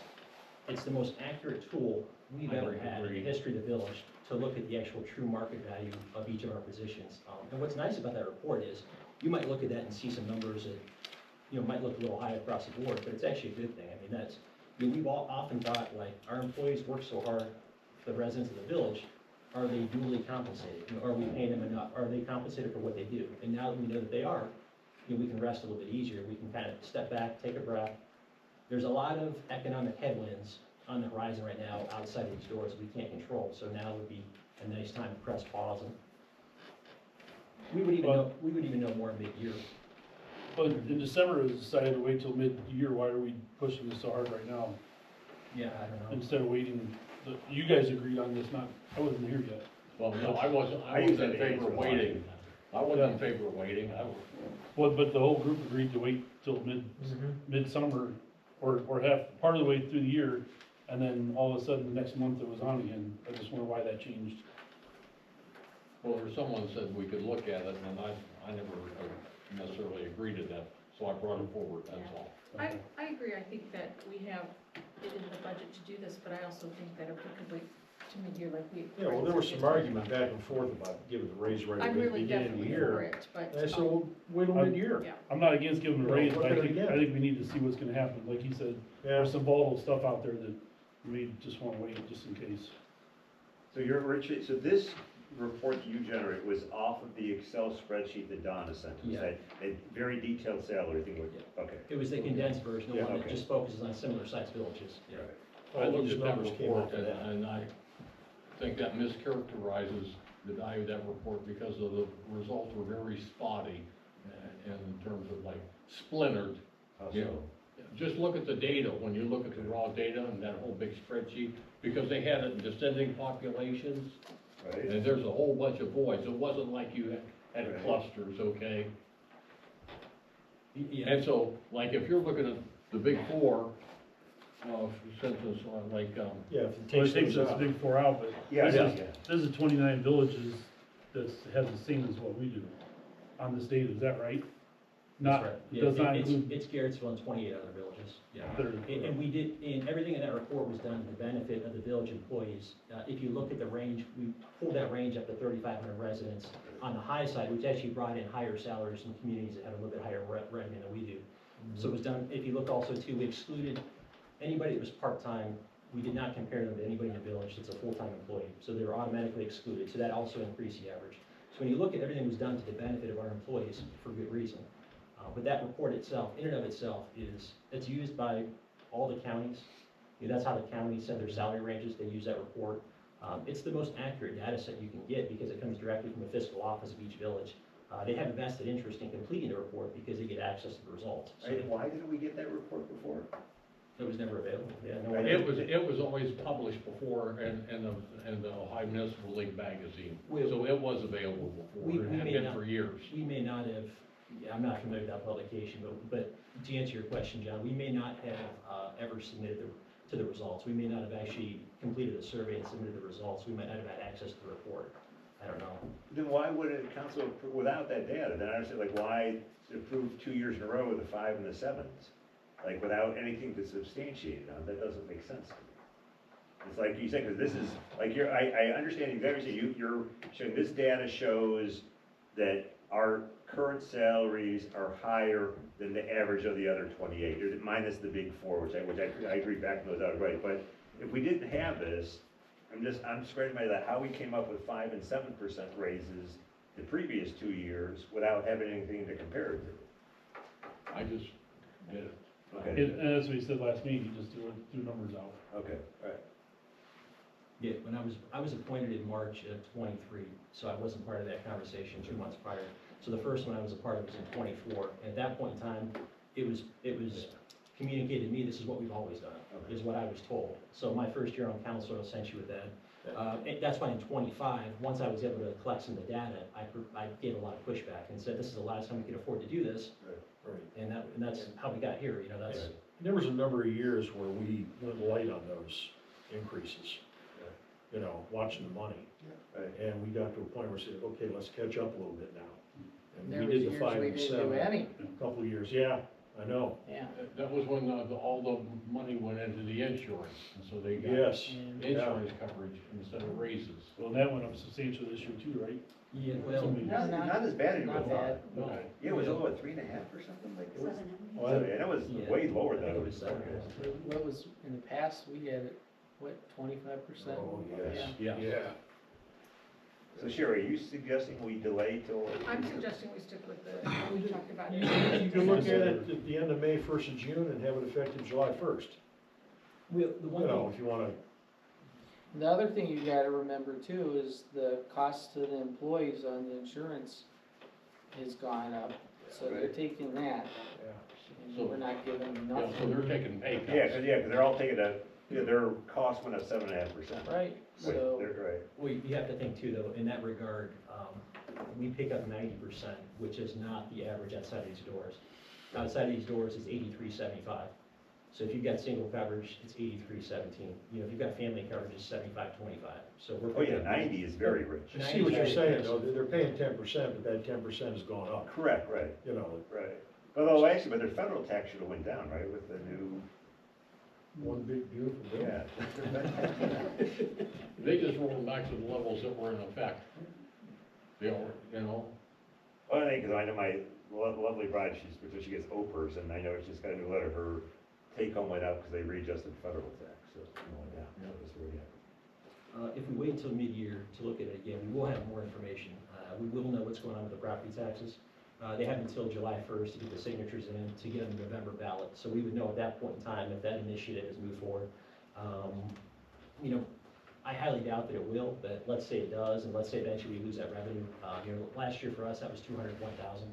it's the most accurate tool we've ever had in the history of the village to look at the actual true market value of each of our positions. And what's nice about that report is, you might look at that and see some numbers that, you know, might look a little high across the board, but it's actually a good thing. I mean, we've all often thought, like, our employees work so hard, the residents of the village, are they duly compensated? You know, are we paying them enough? Are they compensated for what they do? And now that we know that they are, you know, we can rest a little bit easier. We can kind of step back, take a breath. There's a lot of economic headwinds on the horizon right now outside of these doors that we can't control. So now would be a nice time to press pause, and we would even know more mid-year. But in December, it was decided to wait till mid-year. Why are we pushing this so hard right now? Yeah, I don't know. Instead of waiting, you guys agreed on this, I wasn't here yet. Well, no, I was in favor of waiting. I wasn't in favor of waiting. Well, but the whole group agreed to wait till midsummer, or half, part of the way through the year, and then all of a sudden, the next month it was on again. I just wonder why that changed. Well, there's someone said we could look at it, and I never necessarily agreed to that, so I brought it forward, that's all. I agree, I think that we have it in the budget to do this, but I also think that if we could wait to mid-year like we. Yeah, well, there was some argument back and forth about giving the raise right at I'm the really beginning of the definitely year. for it, but. And I said, well, wait till mid-year. Yeah. I'm not against giving a Well, raise, look but at it again. I think we need to see what's gonna happen. Like he said, Yeah. there's some volatile stuff out there that we just wanna wait just in case. So Richard, so this report that you generate was off of the Excel spreadsheet that Donna sent us, Yeah. that very detailed salary thing, okay. It was the condensed version, the Yeah, one that okay. just focuses on similar sized villages. Yeah. I All looked these at that numbers came report, after that. and I think that mischaracterizes the value of that report because of the results were very spotty in terms of like splintered. How You so? know, just look at the data, when you look at the raw data and that whole big spreadsheet, because they had it in descending populations, Right? and there's a whole bunch of voids. It wasn't like you had Right. clusters, okay? Yeah. And so, like, if you're looking at the big four, for instance, like, Yeah, if it Well, it takes takes those us out. big 4 out, but Yeah, this yeah, is, yeah. this is 29 villages that has the same as what we do on this data, is that right? Not, That's right. it Yeah, does not it's- include, It's Garrettsville and 28 other villages, yeah. There- And we did, and everything in that report was done to the benefit of the village employees. If you look at the range, we pulled that range up to 3,500 residents on the high side, which actually brought in higher salaries in communities that had a little bit higher revenue than we do. So it was done, if you look also too, we excluded anybody that was part-time. We did not compare them to anybody in the village that's a full-time employee, so they were automatically excluded, so that also increased the average. So when you look at everything was done to the benefit of our employees for good reason. But that report itself, in and of itself, it's used by all the counties. You know, that's how the counties set their salary ranges, they use that report. It's the most accurate data set you can get because it comes directly from the fiscal office of each village. They have a vested interest in completing the report because they get access to the results. So Right, why didn't we get that report before? it was never available, yeah. No one- it was always published before in the Ohio Municipal League magazine. So it was available We before, and had may been not- for years. We may not have, yeah, I'm not familiar with that publication, but to answer your question, John, we may not have ever submitted to the results. We may not have actually completed a survey and submitted the results. We might not have had access to the report. I don't know. Then why would a council approve without that data? Then I understand, like, why approve 2 years in a row with the 5 and the 7s? Like, without anything to substantiate it on, that doesn't make sense to me. It's like you said, because this is, like, I understand exactly, you're showing, this data shows that our current salaries are higher than the average of the other 28, minus the big four, which I agree, backing those out, right, but if we didn't have this, I'm scratching my head how we came up with 5% and 7% raises the previous 2 years without having anything to compare it to. I just did it. Okay, And as we said last meeting, you just threw numbers out. okay, all right. Yeah, when I was appointed in March of '23, so I wasn't part of that conversation 2 months prior. So the first one I was a part of was in '24. At that point in time, it was communicated to me, this is what we've always done, is what I was told. So my first year on council, essentially with that, and that's why in '25, once I was able to collect some of the data, I gave a lot of pushback and said, this is the last time we could afford to do this. Right. And that's how we got here, you know, that's. There was a number of years where we went light on those increases, you know, watching the money. Right. And we got to a point where we said, okay, let's catch up a little bit now. And There we was did the years 5 we and didn't 7. do any. A couple of years, yeah, I know. Yeah. That was when all the money went into the insurance, and so they got Yes. insurance coverage instead of raises. Well, that went up substantially this year too, right? Yeah, well, Somebody- Not as bad as you Not would bad. thought. No. Yeah, it was over 3.5 or something like that. 7. So, and it was Yeah. way lower I than think it it was. was 7. What was, in the past, we had, what, 25%? Oh, yes. Yeah. Yeah. So Sherry, are you suggesting we delay till? I'm suggesting we stick with the, we talked about You it. can look at it at the end of May, 1st of June, and have it effective July 1st. well, the You one know, thing, if you wanna, The other thing you gotta remember too is the cost to the employees on the insurance has gone up, so they're Right. taking that, yeah. and we're not giving them Yeah, so nothing. they're taking pay cuts. Yeah, cause they're all taking their cost went up 7.5%. Right, so, Right. well, you have to think too, though, in that regard, we pick up 90%, which is not the average outside these doors. Outside these doors is 83.75. So if you've got single coverage, it's 83.17. You know, if you've got family coverage, it's 75.25. So we're Oh, yeah, picking up 90 is very rich. I see what you're saying, though, they're paying 10%, but that 10% has gone up, Correct, right, you know, right. Although actually, but their federal tax should have went down, right, with the new, one big beautiful bill. yeah. They just rolled back to the levels that were in effect. They all, you know, Well, I think, cause I know my lovely bride, she gets OPERS, and I know she's got a new letter, her take-home went up because they readjusted federal tax, so it went down, so that's where we have. If we wait until mid-year to look at it again, we will have more information. We will know what's going on with the property taxes. They have until July 1st to get the signatures in, to get on the November ballot. So we would know at that point in time if that initiative has moved forward. You know, I highly doubt that it will, but let's say it does, and let's say eventually we lose that revenue. You know, last year for us, that was $201,000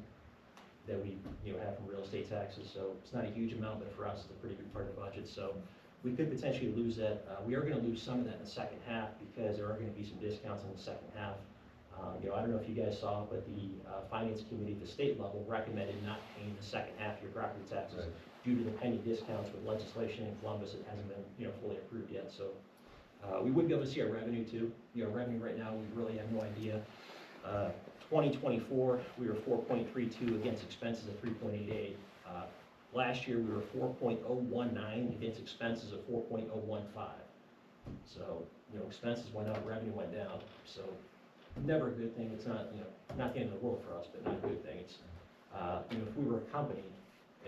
that we, you know, have from real estate taxes. So it's not a huge amount, but for us, it's a pretty good part of the budget. So we could potentially lose that. We are going to lose some of that in the second half because there are going to be some discounts in the second half. You know, I don't know if you guys saw, but the finance committee at the state level recommended not paying the second half of your property taxes due to the penny discounts with legislation in Columbus. It hasn't been, you know, fully approved yet. So we would be able to see our revenue too. You know, revenue right now, we really have no idea. 2024, we were 4.32 against expenses of 3.88. Last year, we were 4.019 against expenses of 4.015. So, you know, expenses went up, revenue went down. So, never a good thing. It's not, you know, not the end of the world for us, but not a good thing. It's, you know, if we were a company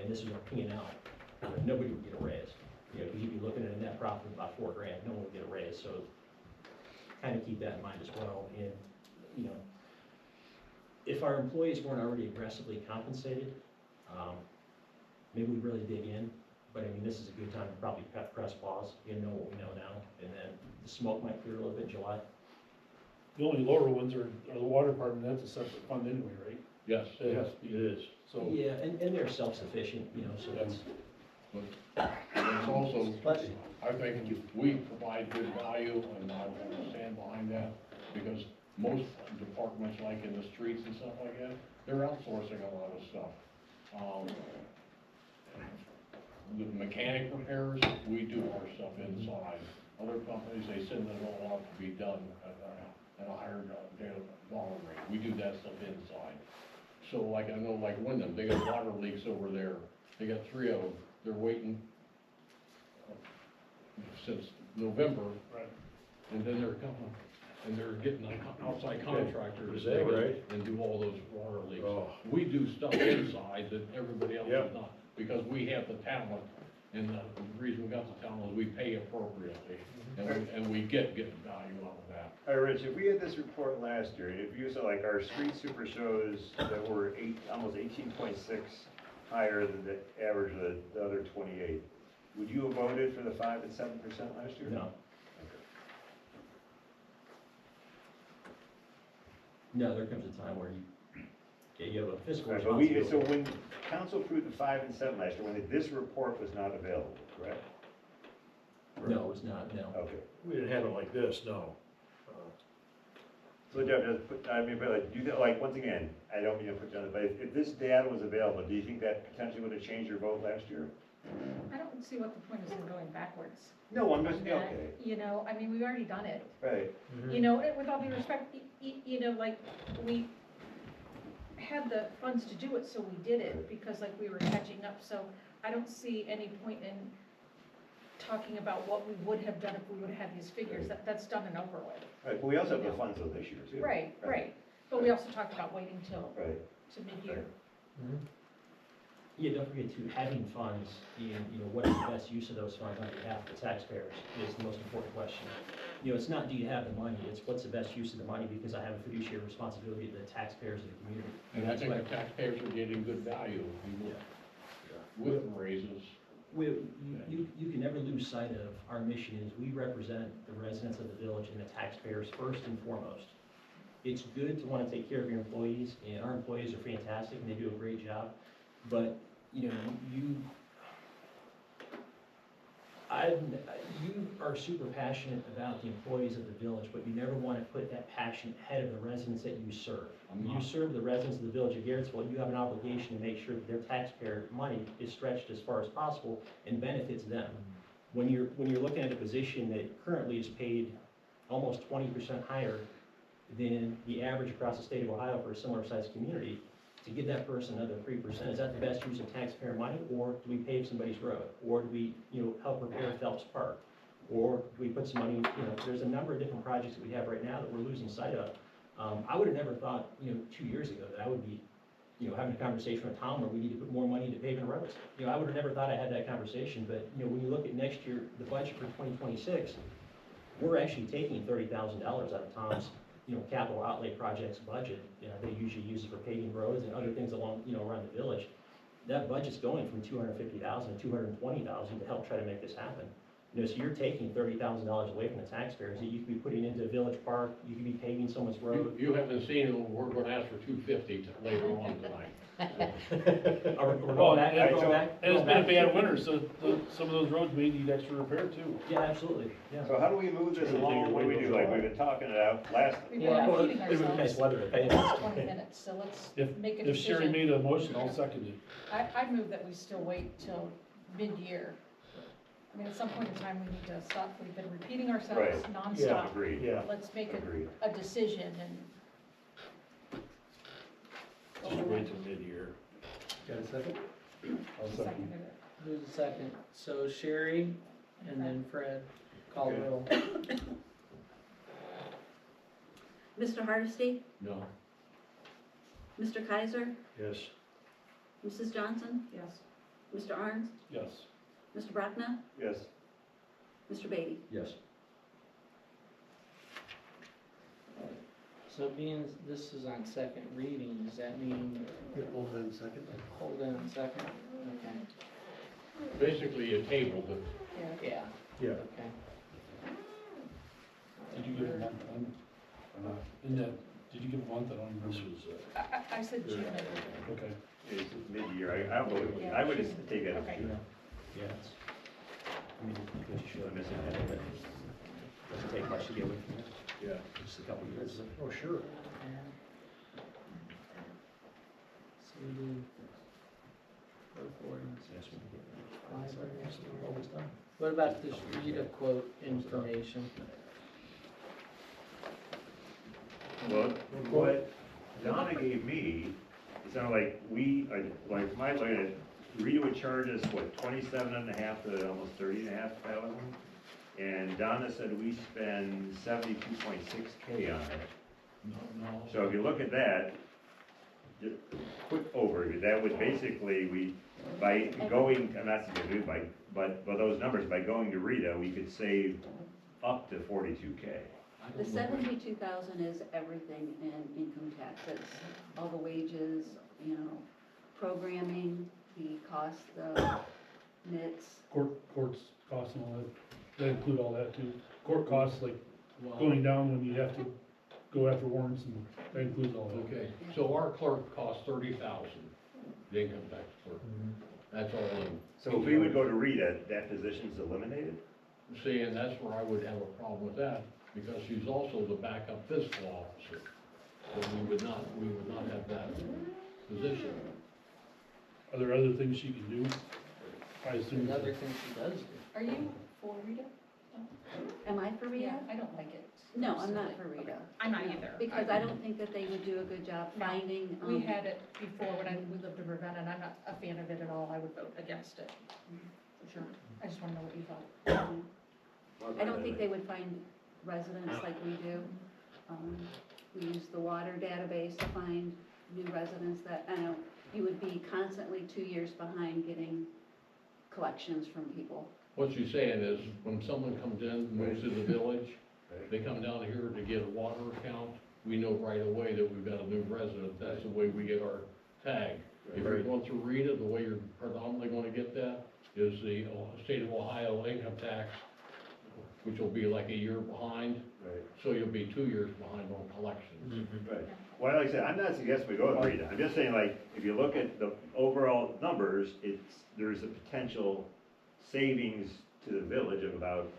and this was our P&L, nobody would get a raise. You know, because you'd be looking at a net profit of about $4 grand. No one would get a raise. So, kind of keep that in mind as well. And, you know, if our employees weren't already aggressively compensated, maybe we really dig in. But I mean, this is a good time to probably press pause. You know what we know now, and then the smoke might clear a little bit in July. The only lower ones are the water department, that's a separate fund anyway, right? yes. It has to be. It is. So, Yeah, and they're self-sufficient, you know, so that's, It's also, I think we provide good value, and I will stand behind that, because most departments, like in the streets and stuff like that, they're outsourcing a lot of stuff. The mechanic repairs, we do our stuff inside. Other companies, they send it all out to be done at a higher dollar rate. We do that stuff inside. So like, I know like Wyndham, they got water leaks over there. They got 3 of them. They're waiting since November. Right. And then they're coming, and they're getting an outside contractor to Is that dig it right? and do all those water leaks. Oh. We do stuff inside that everybody else Yeah. does not, because we have the talent And the reason we got the town is we pay appropriately, and we get value out of that. All right, Rich, if we had this report last year, and if you saw like our street super shows that were almost 18.6 higher than the average of the other 28, would you have voted for the 5 and 7% last year? No. No, there comes a time where you have a fiscal Right, responsibility. so when council approved the 5 and 7 last year, when this report was not available, correct? No, it was not, no. Okay. We didn't have it like this, no. So Jeff, but like, do that, like, once again, I don't mean to put you on the, but if this data was available, do you think that potentially would have changed your vote last year? I don't see what the point is in going backwards. No, I'm just, on that. okay, You know, I mean, we've already done it. right. You know, with all due respect, you know, like, we had the funds to do it, so we did it, because like we were catching up, so I don't see any point in talking about what we would have done if we would have had these figures, that's done and over with. Right, but we also have the funds though this year too. Right, but we also talked about waiting till, Right. to mid-year. Yeah, don't forget too, having funds and, you know, what is the best use of those funds on behalf of the taxpayers is the most important question. You know, it's not do you have the money, it's what's the best use of the money because I have a fiduciary responsibility to the taxpayers of the community. And I think the taxpayers are getting good value with raises. You can never lose sight of our mission is we represent the residents of the village and the taxpayers first and foremost. It's good to want to take care of your employees, and our employees are fantastic and they do a great job. But, you know, you are super passionate about the employees of the village, but you never want to put that passion ahead of the residents that you serve. You serve the residents of the village of Garrettsville, you have an obligation to make sure that their taxpayer money is stretched as far as possible and benefits them. When you're looking at a position that currently is paid almost 20% higher than the average across the state of Ohio for a similar sized community, to give that person another 3%, is that the best use of taxpayer money, or do we pave somebody's road? Or do we, you know, help repair Phelps Park? Or do we put some money, you know, there's a number of different projects that we have right now that we're losing sight of. I would have never thought, you know, 2 years ago that I would be, you know, having a conversation with Tom where we need to put more money into paving roads. You know, I would have never thought I had that conversation, but, you know, when you look at next year, the budget for 2026, we're actually taking $30,000 out of Tom's, you know, capital outlay projects budget, you know, they usually use it for paving roads and other things along, you know, around the village. That budget's going from $250,000 to $220,000 to help try to make this happen. You know, so you're taking $30,000 away from the taxpayers that you could be putting into a village park, you could be paving someone's road. You haven't seen, we're gonna ask for $250 later on tonight. We're going back, and going back. it's going been a back bad to- winter, so some of those roads may need extra repair too. Yeah, absolutely, yeah. So how do we move this along? What do we do? Like, we've been talking it out last, We've Yeah. been repeating It would be nice ourselves weather to pave for it. 20 minutes, so let's If, make a if Sherry decision. made a motion, I'll second it. I move that we still wait till mid-year. I mean, at some point in time, we need to stop, we've been repeating ourselves Right. nonstop. agreed. Yeah. Let's make Agreed. a decision and. Just wait till mid-year. Got a second? I'll second. Seconded it. Who's the second? So Sherry, and then Fred, call the Okay. roll. Mr. Hardesty, No. Mr. Kaiser, Yes. Mrs. Johnson, Yes. Mr. Arns, Yes. Mr. Brockna, Yes. Mr. Beatty. Yes. So being this is on second reading, does that mean Hold on a second. hold it on second? Okay. Basically, you tabled it. Yeah, Yeah. okay. Did you give a month on, in that, did you give a month? I don't This remember. was, I said June. Okay. It's mid-year. I would, I would just take that as Okay. June. Yeah, it's, I mean, you should, I'm missing but that. it doesn't take much to get away from it, Yeah. just a couple of years. oh, sure. So we do go forward. Yes, we can get it. Always done. What about the Rita quote information? Well, what Donna gave me, it sounded like like my lawyer, Rita would charge us, what, 27.5 to almost 30.5 thousand? And Donna said we spend 72.6K on it. No. So if you look at that, just quick overview, that would basically, we by going, I'm not saying do, but those numbers, by going to Rita, we could save up to 42K. The 72,000 is everything in income taxes, all the wages, programming, the cost of NITs. Courts costs and all that include all that too. Court costs, like Well, going down when you have to go after warrants, and that includes all that. okay, so our clerk costs 30,000, the income tax clerk. That's all in. So if we would go to Rita, that position's eliminated? See, and that's where I would have a problem with that, because she's also the backup fiscal officer. So we would not have that position. Are there other things she can do? I assume. Another thing she does do. Are you for Rita? Am I for Rita? I don't like it. No, I'm not for Rita. I'm not either. Because I don't think that they would do a good job No. finding. We had it before when we lived in Ravenna, and I'm not a fan of it at all. I would vote against it, for sure. I just want to know what you thought. I don't think they would find residents like we do. We use the water database to find new residents that, I know, you would be constantly 2 years behind getting collections from people. What she's saying is, when someone comes in, moves to the village, they come down here to get a water account, we know right away that we've got a new resident. That's the way we get our tag. If you're going through Rita, the way you're predominantly gonna get that is the state of Ohio income tax, which will be like a year behind. Right. So you'll be 2 years behind on collections. Right. Well, like I said, I'm not suggesting we go with Rita. I'm just saying, like, if you look at the overall numbers, there's a potential savings to the village of about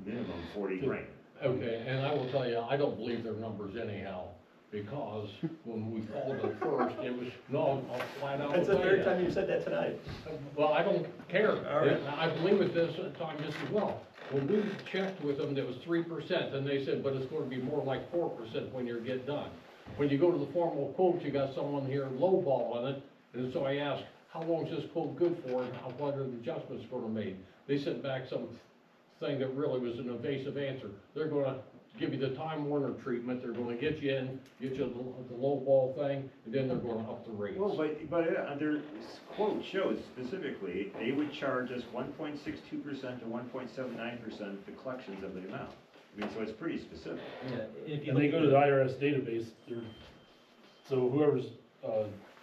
minimum 40 grand. Okay, and I will tell you, I don't believe their numbers anyhow, because when we called them first, it was, no, I'll flat out That's the tell you third that. time you've said that tonight. Well, I don't care. All right. I believe it this time just as well. When we checked with them, it was 3%, and they said, but it's gonna be more like 4% when you get done. When you go to the formal quote, you got someone here lowballing it, and so I asked, how long is this quote good for, and what are the adjustments gonna make? They sent back some thing that really was an evasive answer. They're gonna give you the Time Warner treatment, they're gonna get you in, get you the lowball thing, and then they're gonna up the rates. Well, but their quote shows specifically, they would charge us 1.62% to 1.79% the collections of the amount. I mean, so it's pretty specific. Yeah, if you And they look go at to the IRS database, so whoever's,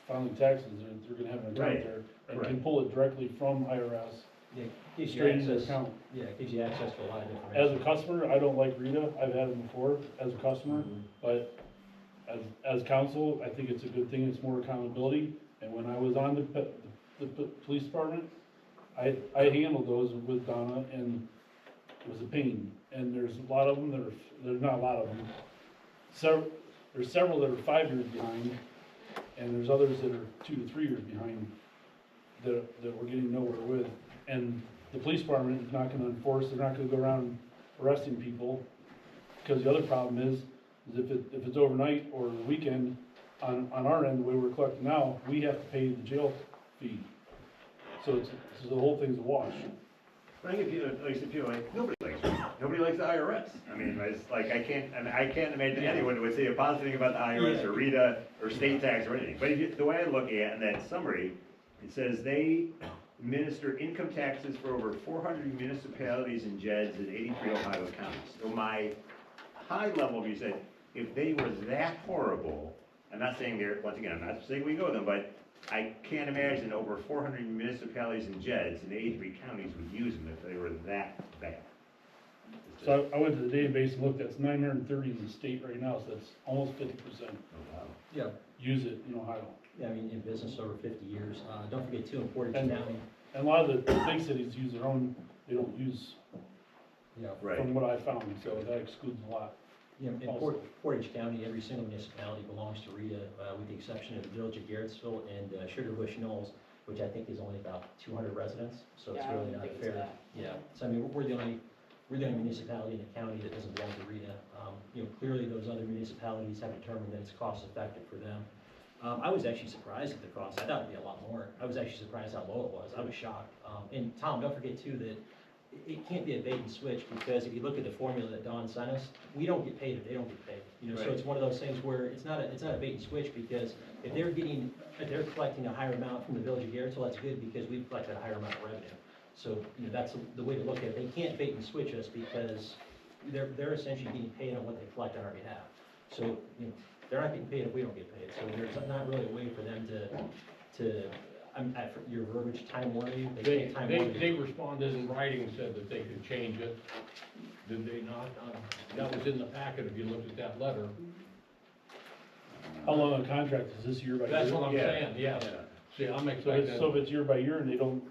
filing taxes, they're gonna have an account Right. there, and can Correct. pull it directly from IRS, Yeah, gives you straight into their access, account. yeah, it gives you access to a lot of As information. a customer, I don't like Rita, I've had it before as a customer, but as council, I think it's a good thing, it's more accountability. And when I was on the police department, I handled those with Donna, and it was a pain. And there's a lot of them there's not a lot of them. There's several that are 5 years behind, and there's others that are 2 to 3 years behind that we're getting nowhere with. And the police department is not gonna enforce, they're not gonna go around arresting people, because the other problem is if it's overnight or the weekend, on our end, the way we're collecting now, we have to pay the jail fee. So the whole thing's a wash. I think nobody likes the IRS. I mean, it's like, I can't imagine anyone would say a positive thing about the IRS or Rita or state tax or anything. But the way I look at it in that summary, it says they administer income taxes for over 400 municipalities and JEDs in 83 Ohio counties. So my high level view said, if they were that horrible, I'm not saying once again, I'm not saying we go with them, but I can't imagine over 400 municipalities and JEDs in 83 counties would use them if they were that bad. So I went to the database and looked, that's 930 in the state right now, so that's almost 50% Oh, wow. Yeah, use it in Ohio. yeah, I mean, in business over 50 years. Don't forget too, in Portage And- County, And a lot of the big cities use their own, they don't use, yeah. Right. from what I found, so that excludes a lot. Yeah, in Portage County, every single municipality belongs to Rita, with the exception of the village of Garrettsville and Sugar Bush Knolls, which I think is only about 200 residents, so it's really not fair. Yeah, so I mean, we're the only municipality in the county that doesn't belong to Rita. Clearly those other municipalities have determined that it's cost effective for them. I was actually surprised at the cost. I thought it'd be a lot more. I was actually surprised how low it was. I was shocked. And Tom, don't forget too that it can't be a bait and switch, because if you look at the formula that Dawn sent us, we don't get paid if they don't get paid. You know, so Right. it's one of those things where it's not a bait and switch, because if they're collecting a higher amount from the village of Garrettsville, that's good, because we've collected a higher amount of revenue. So, you know, that's the way to look at it. They can't bait and switch us, because they're essentially getting paid on what they collect on our behalf. So, you know, they're not getting paid if we don't get paid, so there's not really a way for them for your verbiage, time warning, they can't time warn. They responded in writing and said that they could change it, did they not? That was in the packet, if you looked at that letter. How long a contract is this, year by year? That's what I'm Yeah. saying, yes. Yeah. See, I'm So expecting. if it's year by year and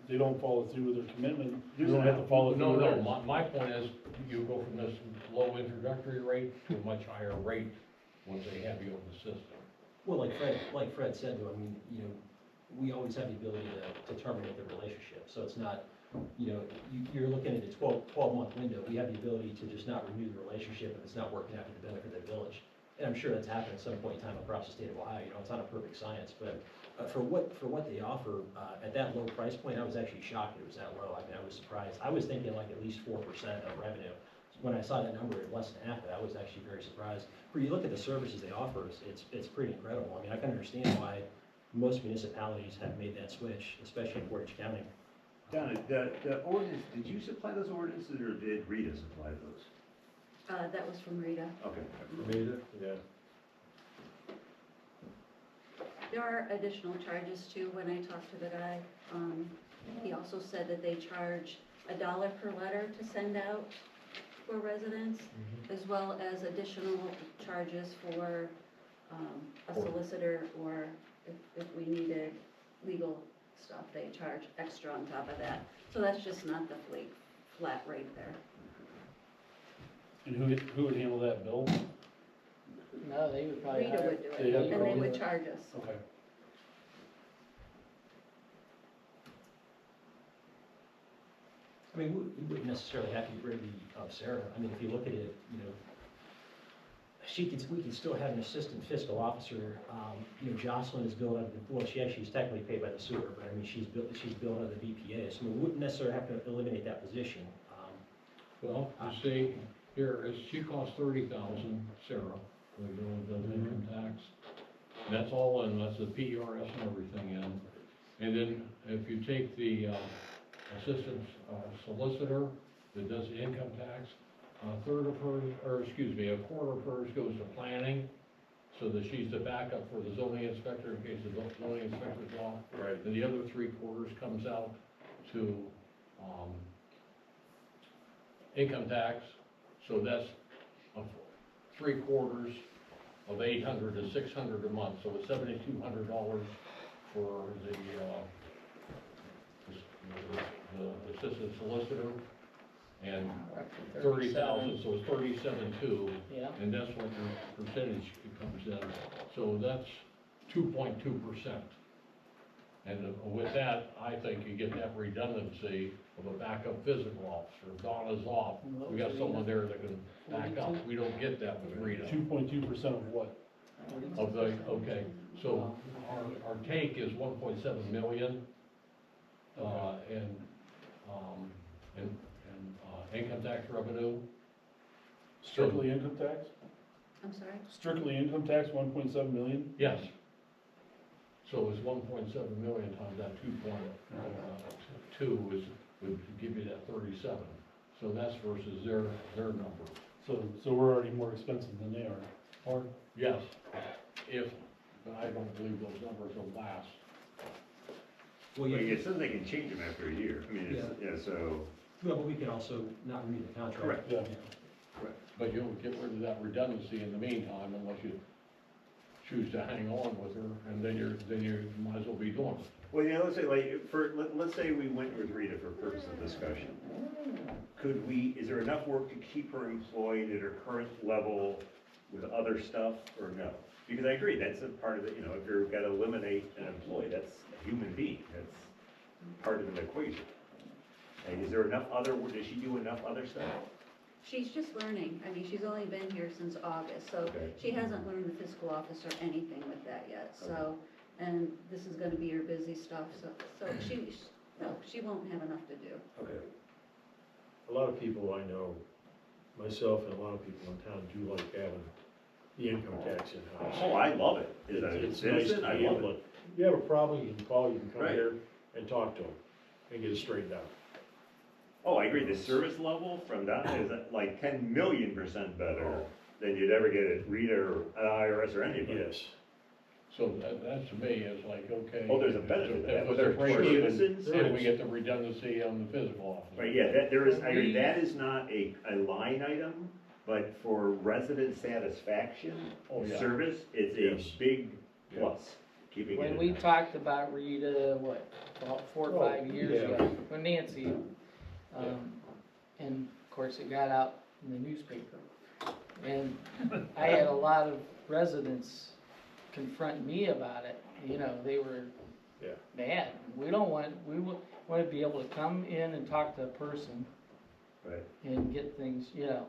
they don't follow through with their commitment, you don't have to follow through No, with no, theirs. my point is, you go from this low introductory rate to a much higher rate once they have you on the system. Well, like Fred said, though, I mean, you know, we always have the ability to terminate the relationship, so it's not, you know, you're looking at a 12-month window, we have the ability to just not renew the relationship if it's not working out for the benefit of the village. And I'm sure that's happened at some point in time across the state of Ohio, you know, it's not a perfect science, but for what they offer, at that low price point, I was actually shocked it was that low. I mean, I was surprised. I was thinking like at least 4% of revenue. When I saw that number at less than half that, I was actually very surprised. For you look at the services they offer, it's pretty incredible. I mean, I can understand why most municipalities have made that switch, especially in Portage County. Donna, the ordinance, did you supply those ordinances, or did Rita supply those? That was from Rita. Okay. Rita? Yeah. There are additional charges too. When I talked to the guy, he also said that they charge $1 per letter to send out for residents, as well as additional charges for a solicitor, or if we needed legal stuff, they charge extra on top of that. So that's just not the flat rate there. And who would handle that bill? No, they would probably Rita hire. would do They it, have and they probably- would charge us. Okay. I mean, we wouldn't necessarily have to get rid of Sarah. I mean, if you look at it, you know, we can still have an assistant fiscal officer. You know, Jocelyn is billed out of the, well, she's technically paid by the sewer, but I mean, she's billed out of the BPA, so we wouldn't necessarily have to eliminate that position. Well, you see, here, she costs $30,000, Sarah, the girl who does income tax. That's all in, that's the PRS and everything in. And then if you take the assistant solicitor that does the income tax, a quarter of hers goes to planning, so that she's the backup for the zoning inspector in case the zoning inspector's off. Right. And the other 3/4 comes out to income tax, so that's 3/4 of $800 to $600 a month, so it's $7,200 for the assistant solicitor, and 30,000, so it's 37.2, Yeah. and that's what your percentage comes in. So that's 2.2%. And with that, I think you get that redundancy of a backup physical officer. If Donna's off, we got someone there that can back up. We don't get that with Rita. 2.2% of what? Of the, okay, so our take is 1.7 million, in income tax revenue. Strictly income tax? I'm sorry? Strictly income tax, 1.7 million? Yes. So it's 1.7 million times that 2.2 would give you that 37. So that's versus their number. So we're already more expensive than they are. Or, yes, but I don't believe those numbers will last. Well, Well, yeah, it says they can change them after a year. I mean, it's, yeah, so, well, but we can also not renew the contract. Correct. Yeah. correct. But you'll get rid of that redundancy in the meantime unless you choose to hang on with her, and then you might as well be doing it. Well, yeah, let's say like, let's say we went with Rita for purpose of discussion. Is there enough work to keep her employed at her current level with other stuff, or no? Because I agree, that's a part of it, you know, if you've got to eliminate an employee, that's a human being, that's part of the equation. And is there enough does she do enough other stuff? She's just learning. I mean, she's only been here since August, so Okay. she hasn't learned the fiscal office or anything with that yet, so, and this is gonna be her busy stuff, so she won't have enough to do. Okay. a lot of people I know, myself and a lot of people in town do like having the income tax in-house. Oh, I love it. As a It's nice citizen, to I be love able it. to, you have a problem, you can call, you can come Right. here and talk to them and get it straightened out. Oh, I agree, the service level from Donna is like 10,000,000% better Oh. than you'd ever get at Rita or IRS or anybody. Yes. So that to me is like, okay. Oh, there's a benefit to that, If with it's our a break for even, citizens. and we get the redundancy on the physical officer. Right, yeah, that, there is, I agree, that is not a line item, but for resident satisfaction, Oh, yeah. service, it's Yes. a big Yeah. plus, keeping it When in we house. talked about Rita, what, about 4 or 5 years yeah. ago, when Nancy, and of course it got out in the newspaper. And I had a lot of residents confront me about it, you know, they were Yeah. mad. We want to be able to come in and talk to a person Right. and get things, you know.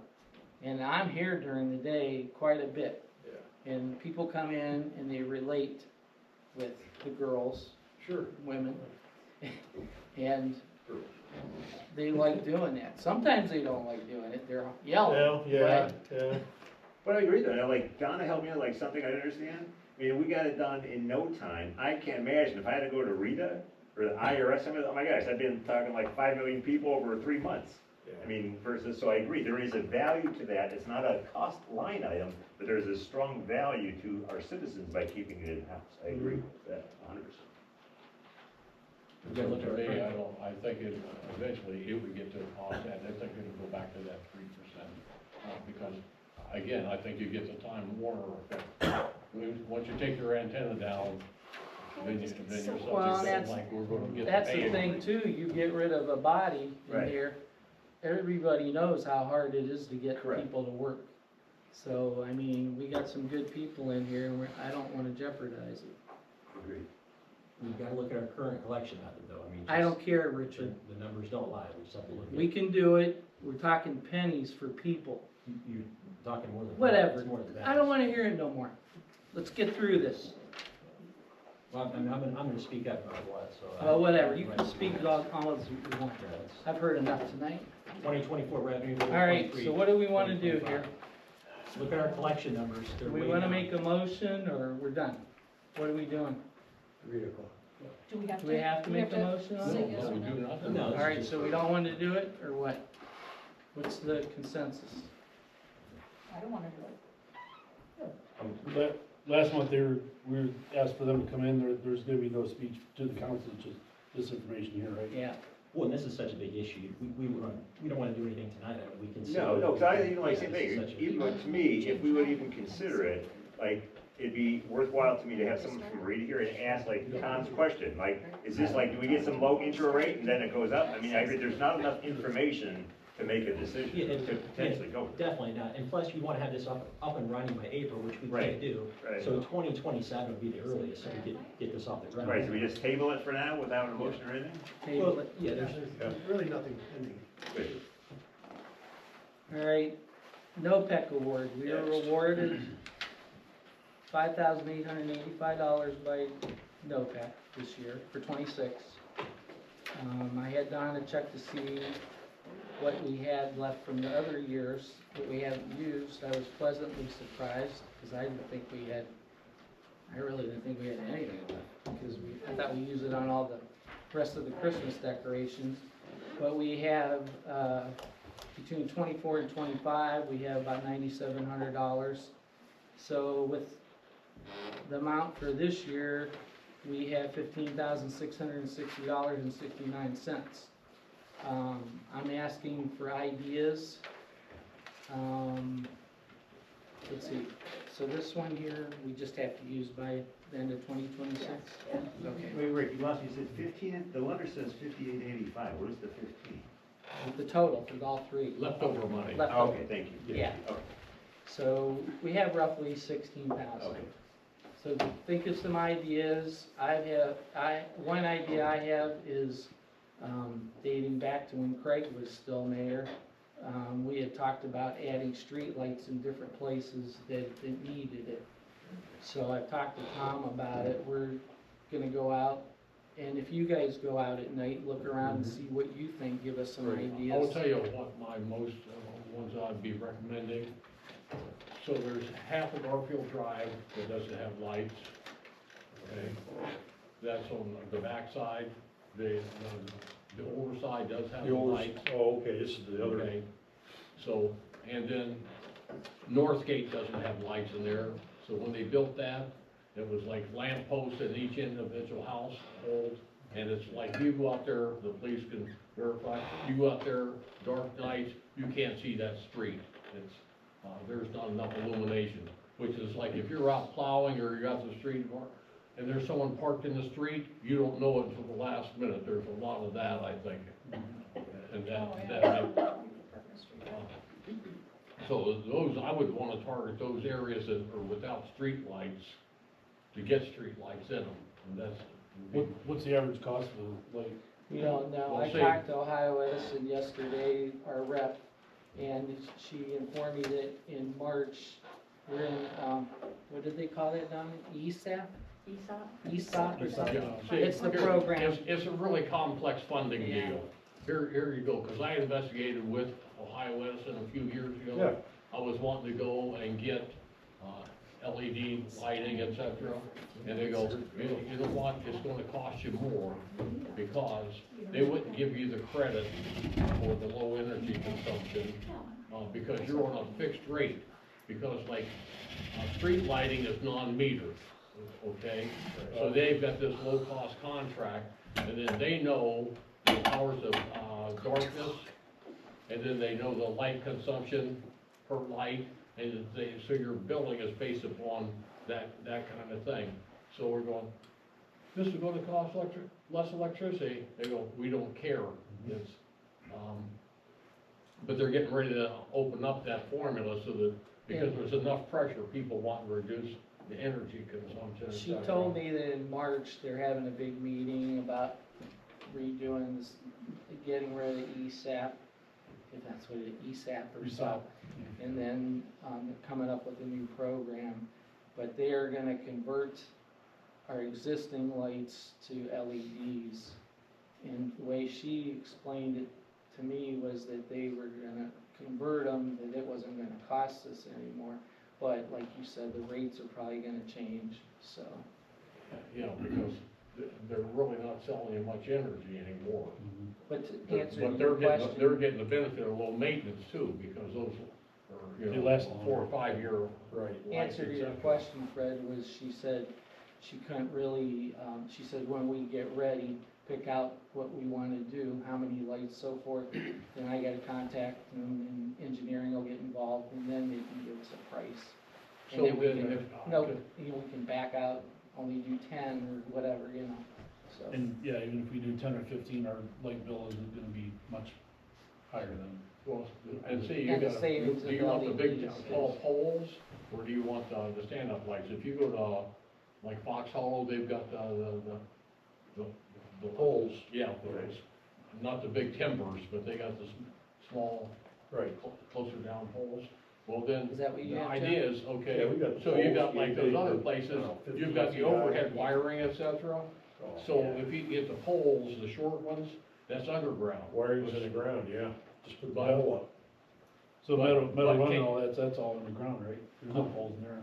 And I'm here during the day quite a bit. Yeah. And people come in and they relate with the girls, Sure. women, and they like doing that. Sometimes they don't like doing it, they're yelling. Well, yeah, yeah. But I agree though, like Donna helped me out, like something I didn't understand. I mean, we got it done in no time. I can't imagine if I had to go to Rita or the IRS, oh my gosh, I've been talking like 5 million people over 3 months. Yeah. I mean, versus, so I agree, there is a value to that. It's not a cost line item, but there's a strong value to our citizens by keeping it in-house. I agree with that 100%. We gotta look at To our me, current- I think it, eventually, it would get to the cost, and I think it'll go back to that 3%. Because, again, I think you get the Time Warner effect. Once you take your antenna down, then you're subject Well, to, that's- like, we're gonna get the That's the band. thing too, you get rid of a body in Right. here, everybody knows how hard it is to get Correct. people to work. So, I mean, we got some good people in here, and I don't wanna jeopardize it. Agreed. We've gotta look at our current collection method though, I mean. I don't just- care, Richard, The numbers don't lie, we just have to look at. we can do it, we're talking pennies for people. You're talking more than. Whatever, it's more than that. I don't wanna hear it no more. Let's get through this. Well, I'm gonna speak up about what, so. Whatever, you can speak almost you want. I've heard enough tonight. 2024 revenue. All right, so what do we wanna do here? Look at our collection numbers. Do They're we way wanna down. make a motion, or we're done? What are we doing? Do we have to? Do we have to make a motion on say it? yes No, or we no? do nothing. No, All right, so we don't want to do it, or what? What's the consensus? I don't wanna do it. Last month, we asked for them to come in, there's gonna be no speech to the council, just this information here, right? Yeah, Well, and this is such a big issue, we don't wanna do anything tonight, I mean, we can. No, no, because I, you know, like, same Yeah, this thing, is such a- even to me, if we would even consider it, like, it'd be worthwhile to me to have someone from Rita here and ask like Tom's question, like, is this like, do we get some low intro rate and then it goes up? I mean, I agree, there's not enough information to make a Yeah, decision, and- to potentially go. Definitely not, and plus you wanna have this up and running by April, which we Right, can't do. right. So 2027 would be the earliest, so we get this off the ground. Right, so we just table it for now without a motion or anything? table Well, it. yeah, there's, Really nothing pending. Good. All right, NOPEC award, we were awarded $5,885 by NOPEC this year for 26. I had Donna check to see what we had left from the other years that we haven't used. I was pleasantly surprised, because I really didn't think we had anything left, because I thought we used it on all the rest of the Christmas decorations. But we have, between 24 and 25, we have about $9,700. So with the amount for this year, we have $15,660.69. I'm asking for ideas. Let's see, so this one here, we just have to use by the end of 2026? Okay. Wait, you lost me, you said 15, the letter says 5885, what is the 15? The total for all three. Leftover money. Leftover. Okay, thank you. Yeah. Okay. So we have roughly 16,000. Okay. So think of some ideas. One idea I have is dating back to when Craig was still mayor. We had talked about adding streetlights in different places that needed it. So I've talked to Tom about it. We're gonna go out And if you guys go out at night, look around and see what you think, give us some ideas. I'll tell you what my most, ones I'd be recommending. So there's half of Garfield Drive that doesn't have lights, okay? That's on the backside, the overside does have The the old, lights. oh, okay, this is the other. Okay, so, and then Northgate doesn't have lights in there, so when they built that, it was like lamp posts in each individual household, and it's like, you go out there, the police can verify, you go out there, dark nights, you can't see that street. It's, there's not enough illumination, which is like if you're out plowing or you're out the street, and there's someone parked in the street, you don't know it until the last minute. There's a lot of that, I think. And so those, I would wanna target those areas that are without street lights, to get street lights in them, and that's. What's the average cost of a light? We don't know. Well, I see- talked to Ohio Edison yesterday, our rep, and she informed me that in March, we're in, what did they call it down in ESAP? ESOP or something? Yeah, see, It's the here, program. It's a really complex funding Yeah. deal. Here you go, cause I investigated with Ohio Edison a few years ago. Yeah. I was wanting to go and get, LED lighting, et cetera, and they go, you know what, it's gonna cost you more, because they wouldn't give you the credit for the low energy consumption, because you're on a fixed rate, because like, street lighting is non-metered, okay? So they've got this low-cost contract, and then they know the hours of, darkness, and then they know the light consumption per light, and so your billing is based upon that kind of thing. So we're going, this is gonna cost less electricity. They go, we don't care. It's, but they're getting ready to open up that formula so that, because there's enough pressure, people want to reduce the energy consumption. She told me that in March, they're having a big meeting about redoing this, getting rid of ESAP, if that's what it, ESAP or so. And then, coming up with a new program, but they are gonna convert our existing lights to LEDs. And the way she explained it to me was that they were gonna convert them, that it wasn't gonna cost us anymore. But like you said, the rates are probably gonna change, so. Yeah, because they're really not selling you much energy anymore. But to answer But your they're question, getting the benefit of low maintenance too, because those are, you They know, last 4 or 5 year. Right. answer to your question, Fred, was she said she couldn't really, she said when we get ready, pick out what we wanna do, how many lights, so forth, then I gotta contact them, and engineering will get involved, and then they can give us a price. And So then we then can, if. no, you know, we can back out, only do 10 or whatever, you know, so. And yeah, even if we do 10 or 15, our light bill isn't gonna be much higher than. Well, and see, you And the got, savings do of you want the big LEDs. tall poles, or do you want the stand-up lights? If you go to, like Fox Hollow, they've got the poles, yeah, those, not the big timbers, but they got the small, Right. closer down poles. Well, then, Is that what you the have, idea Jeff? is, okay, Yeah, we got the so you poles, got like those yeah, other they- places, I don't know, 50 you've got the feet overhead high. wiring, et cetera. Oh, So yeah. if you get the poles, the short ones, that's underground. Wiring's in the ground, yeah. Just put the But- pole up. So But- metal but run and can't- all that's all underground, right? There's no poles in there.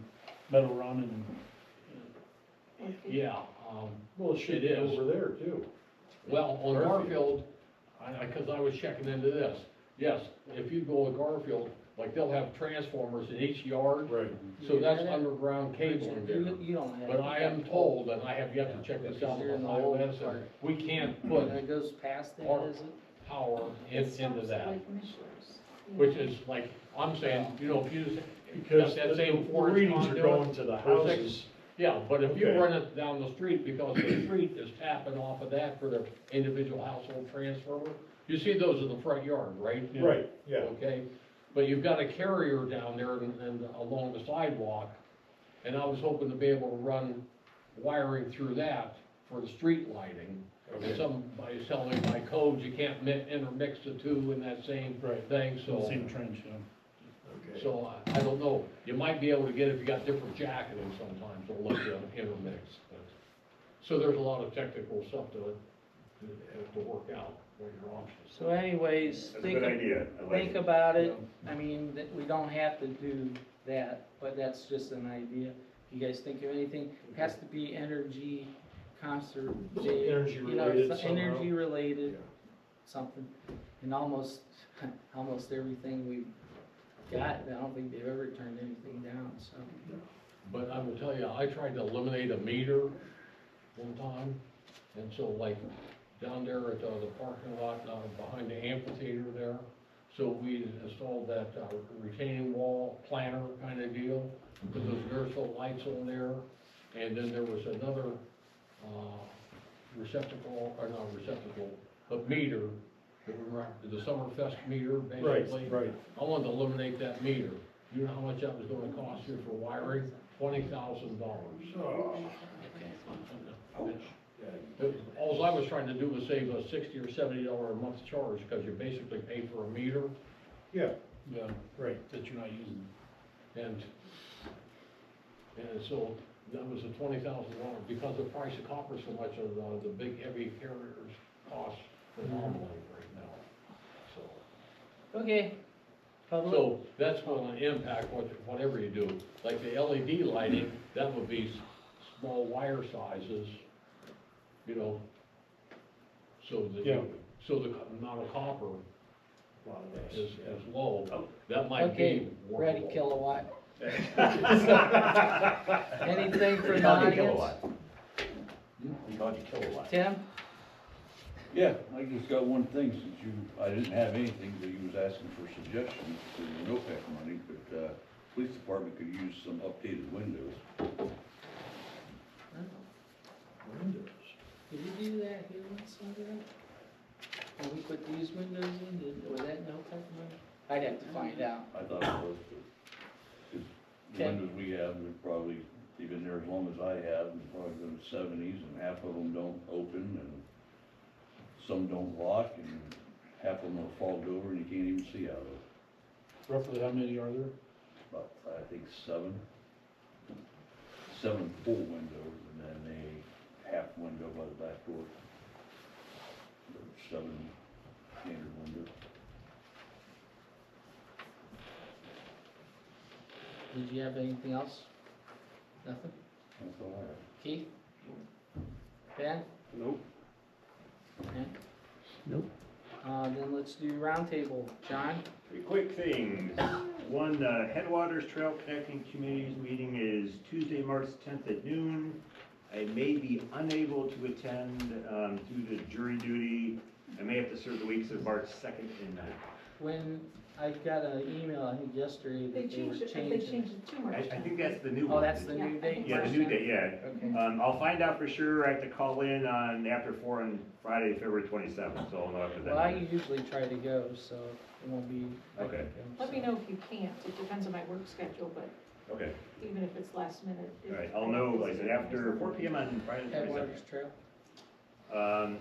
Metal run and, Yeah, Well, it should It be is. over there too. well, on Garfield. Garfield, cause I was checking into this, yes, if you go to Garfield, like they'll have transformers in each yard, Right. so You that's hear that? underground cabling there. You don't have. But I am told, and I have yet to check this out, You're in the Ohio old Edison, part. we can't And put it goes past that, Or- is it? power into that, Like Michelin's. which is like, I'm saying, you know, if you just. Because got that the same 4-inch readings are conduit, going to the or six- houses. Yeah, but if you Okay. run it down the street, because the street is tapping off of that for the individual household transformer, you see those in the front yard, right? Right, yeah. Okay, but you've got a carrier down there and along the sidewalk, and I was hoping to be able to run wiring through that for the street lighting. Okay. And somebody's telling me by code, you can't intermix the two in that same right, thing, so so. same trench, yeah. Okay. So I don't know, you might be able to get, if you got different jacketing sometimes, they'll let you intermix. But- So there's a lot of technical stuff to work out what your options. So anyways, That's a good idea. I like think it. about it. I mean, we don't have to do that, but that's just an idea. If you guys think of anything, it has to be energy conservation, Energy related somehow. energy related, Yeah. something. And almost everything we've got, I don't think they've ever turned anything down, so. But I will tell you, I tried to eliminate a meter one time, and so like down there at the parking lot, behind the amphitheater there, so we installed that retaining wall planter kind of deal, put those Garrettsville lights on there, and then there was another receptacle, or not receptacle, but meter, the Summerfest meter, basically. Right. I wanted to eliminate that meter. You know how much that was gonna cost you for wiring? $20,000. All I was trying to do was save a $60 or $70 a month charge, because you basically pay for a meter, Yeah, Yeah, right. that you're not using. and so that was a $20,000, because the price of copper so much of the big heavy carriers cost phenomenally right now, so. Okay. Public? So that's gonna impact whatever you do, like the LED lighting, that would be small wire sizes, you know, so Yeah. the amount of copper is low, that might Okay, be ready workable. kilowatt. Anything for He the called you audience? kilowatt. He called you kilowatt. Tim? Yeah, I just got one thing, since I didn't have anything, but you was asking for suggestions for the NOPEC money, but, police department could use some updated windows. Did we do that here once, Sandra? When we put these windows in, was that no type of window? I'd have to find out. I thought it was, but, 'cause the Okay. windows we have, they've been there as long as I have, and probably been the '70s, and half of them don't open, and some don't lock, and half of them are fogged over, and you can't even see out of it. Roughly how many are there? About, I think, seven full windows, and then a half window by the back door. There's 7 standard windows. Did you have anything else? Nothing? That's all I have. Keith? Ben? Nope. Okay. Nope. Then let's do roundtable. John? Three quick things. One, Headwaters Trail Connecting Communities meeting is Tuesday, March 10th at noon. I may be unable to attend due to jury duty. I may have to serve the weeks of March 2nd and 9th. When I got an email, I think yesterday, They that they were changed it, changing. they changed it to March I 10th. think that's the new one. Oh, that's the Yeah, new I date? think Yeah, the March new 10th? date, yeah. Okay. I'll find out for sure. I have to call in on after 4 on Friday, February 27th, so I'll know after that. Well, I usually try to go, so it won't be. I Okay. can go, Let me so. know if you can't, it depends on my work schedule, but Okay, even if it's last minute. all right, I'll know, like I said, after 4 PM on Friday the 27th. Headwaters Trail.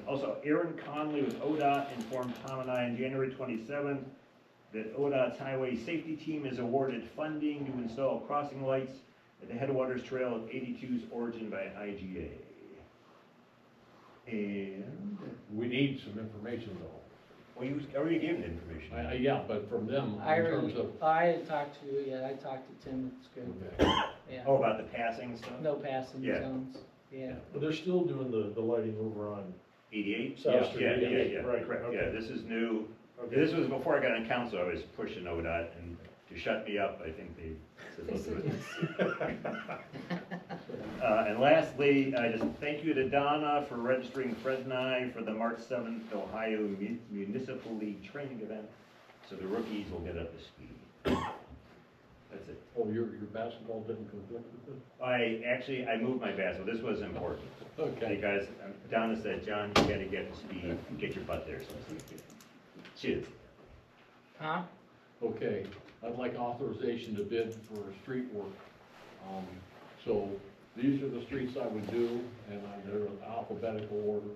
Also, Aaron Conley with ODOT informed Tom and I on January 27th that ODOT's highway safety team is awarded funding to install crossing lights at the Headwaters Trail of 82's origin by IGA. And, We need some information though. well, you already gave the information. Yeah, but from them, I in already, terms of, I had talked to, yeah, I talked to Tim, it's good, okay. yeah. Oh, about the passing stuff? No passing Yeah. zones, yeah. But they're still doing the lighting over on, 88? South Yeah, Street, yeah, right, correct, okay. yeah, this is new. okay. This was before I got on council, I was pushing ODOT, and to shut me up, I think they said They let's do said it. And lastly, just thank you to Donna for registering Fred and I for the March 7th Ohio Municipal League training event, so the rookies will get up to speed. That's it. Oh, your basketball didn't conflict with I moved my basketball, this was important, it? Okay. because Donna said, John, you gotta get to speed, get your butt there, so she is. Huh? Okay, I'd like authorization to bid for street work. So these are the streets I would do, and they're in alphabetical order.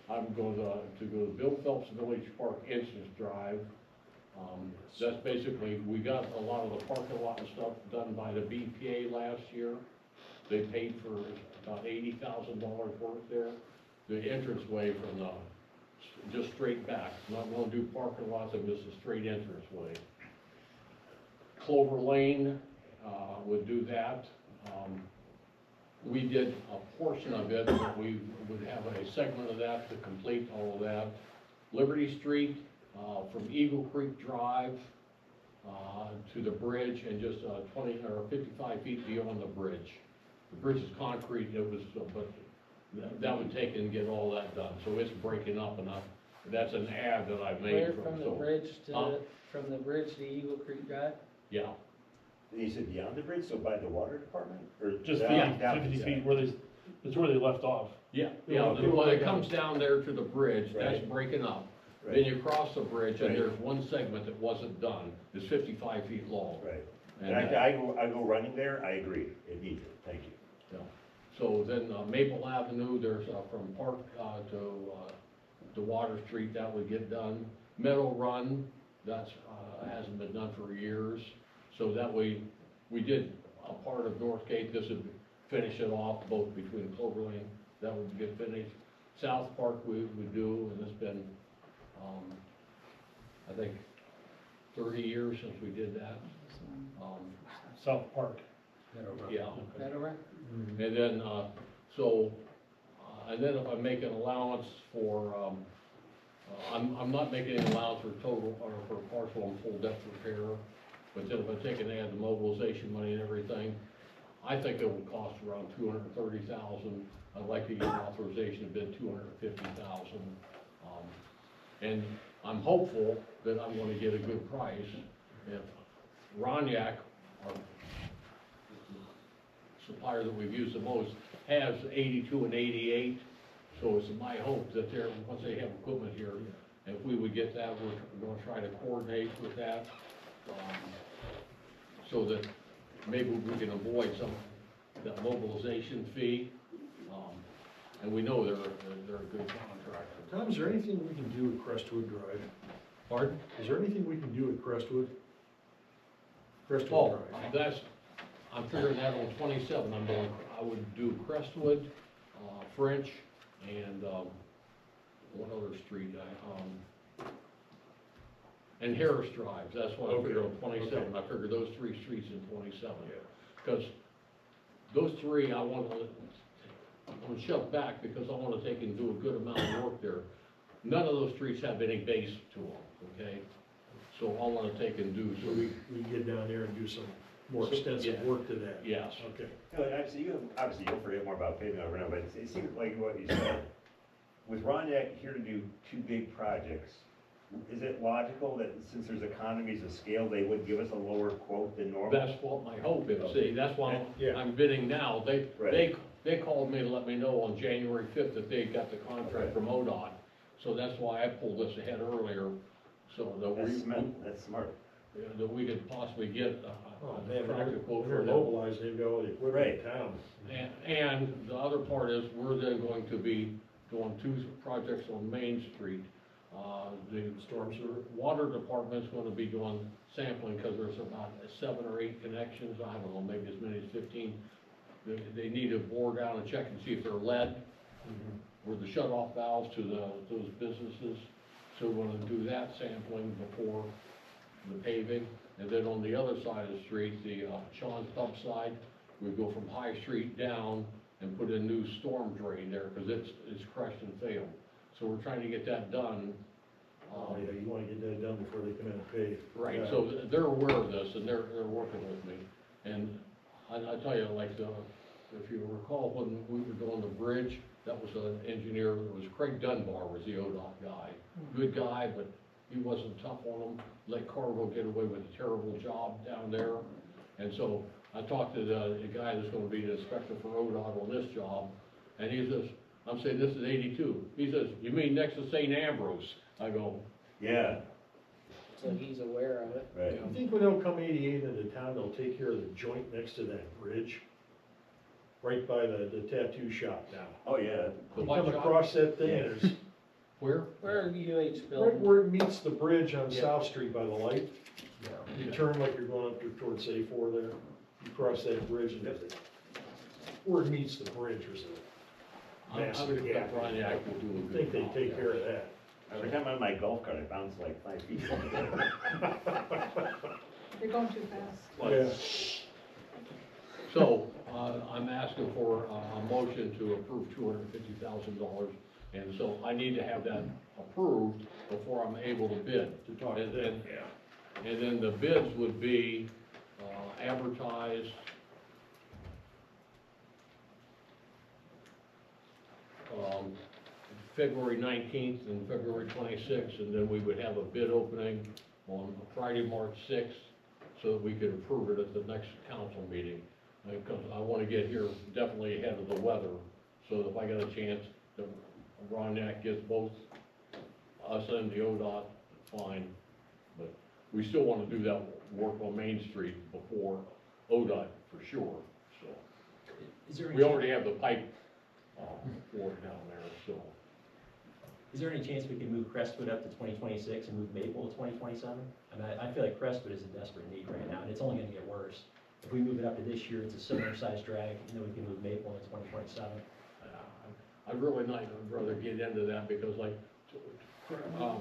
I'm going to go to Bill Phelps Village Park Entrance Drive. That's basically, we got a lot of the parking lot and stuff done by the BPA last year. They paid for about $80,000 worth there. The entranceway from the, just straight back, not gonna do parking lots, and just a straight entranceway. Clover Lane, would do that. We did a portion of it, but we would have a segment of that to complete all of that. Liberty Street, from Eagle Creek Drive, to the bridge, and just 20 or 55 feet beyond the bridge. The bridge is concrete, it was, but that would take and get all that done, so it's breaking up enough. That's an ad that I made Where from, from the so, bridge to, from the bridge to Eagle Creek Drive? yeah. And you said beyond the bridge, so by the water department, or Just down- beyond down 50 the feet side? where that's where they left off. Yeah, Yeah, yeah, when it comes down there to the bridge, that's Right. breaking up. Right. Then you cross the bridge, and Right. there's one segment that wasn't done, it's 55 feet long. Right. And And I go running there, I agree, it needs it, thank you. yeah. So then Maple Avenue, there's from Park to Water Street, that would get done. Meadow Run, that's, hasn't been done for years, so that we did a part of North Gate, this would finish it off, both between Clover Lane, that would get finished. South Park we would do, and it's been, I think, 30 years since we did that. South Park. Yeah. Meadow Run? And then, and then if I make an allowance for, I'm not making an allowance for total, or for partial and full depth repair, but then if I take and add the mobilization money and everything, I think it would cost around $230,000. I'd like to get authorization to bid $250,000. And I'm hopeful that I'm gonna get a good price. If Roniak, our supplier that we've used the most, has 82 and 88, so it's my hope that they're, once they have equipment here, if we would get that, we're gonna try to coordinate with that, so that maybe we can avoid some, that mobilization fee, and we know they're a good contractor. Tom, is there anything we can do at Crestwood Drive? Pardon? Is there anything we can do at Crestwood? Crestwood Oh, Drive? that's, I'm figuring that on 27, I would do Crestwood, French, and, what other street, and Harris Drive, that's what I figured on 27, I figured those 3 streets in 27. Because those 3, I'm gonna shove back, because I wanna take and do a good amount of work there. None of those streets have any base to them, okay? So I wanna take and do, So we get down there and do some more So, extensive yeah. work to that? yes. Okay. No, obviously, you'll forget more about paving over now, but it seems like what you said, with Roniak here to do 2 big projects, is it logical that since there's economies of scale, they would give us a lower quote than normal? That's what my hope is, see, that's why Yeah. I'm bidding now. Right. They called me to let me know on January 5th that they got the contract from ODOT. So that's why I pulled this ahead earlier, so that That's smart. that we could possibly get Oh, a man, attractive quote they're for them. mobilized, they've got all the equipment in town. And the other part is, we're then going to be doing 2 projects on Main Street. The Storm sewer? water department's gonna be doing sampling, because there's about 7 or 8 connections, I don't know, maybe as many as 15. They need to bore down and check and see if they're lead, or the shut-off valves to those businesses. So we're gonna do that sampling before the paving. And then on the other side of the street, the Sean's Pub side, we go from High Street down and put a new storm drain there, because it's crushed and failed. So we're trying to get that done. Oh, yeah, you wanna get that done before they come in and pay. Right, Yeah. so they're aware of this, and they're working with me. And I tell you, like, if you recall, when we were doing the bridge, that was an engineer, it was Craig Dunbar was the ODOT guy. Good guy, but he wasn't tough on them, let Carville get away with a terrible job down there. And so I talked to the guy that's gonna be the inspector for ODOT on this job, and he says, I'm saying, this is 82. He says, you mean next to St. Ambrose? I go, Yeah, So he's aware of it. right. You think when they'll come 88 into town, they'll take care of the joint next to that bridge? Right by the tattoo shop now. Oh, yeah. the You white come shop? across that thing, Yeah. there's, Where? Where are UH right building? where it meets the bridge on Yeah. South Street by the light. You turn like you're going up towards A4 there, you cross that bridge and where it meets the bridge, there's a I would massive gap. expect Roniak will do a I good think they job take there. care of that. Every time I'm on my golf cart, I bounce like 5 feet. You're going too fast. Yeah. So, I'm asking for a motion to approve $250,000, and so I need to have that approved before I'm able to bid. To talk to And them, then- yeah. And then the bids would be advertised February 19th and February 26th, and then we would have a bid opening on Friday, March 6th, so that we could approve it at the next council meeting. Because I want to get here definitely ahead of the weather, so that if I get a chance, that Roniak gets both us and the ODOT, fine. But we still want to do that work on Main Street before ODOT for sure, so. Is there any, We already have the pipe for it down there, so. is there any chance we can move Crestwood up to 2026 and move Maple to 2027? I mean, I feel like Crestwood is in desperate need right now, and it's only gonna get worse. If we move it up to this year, it's a similar size drag, and then we can move Maple in 2027. I'd really not, I'd rather get into that because like,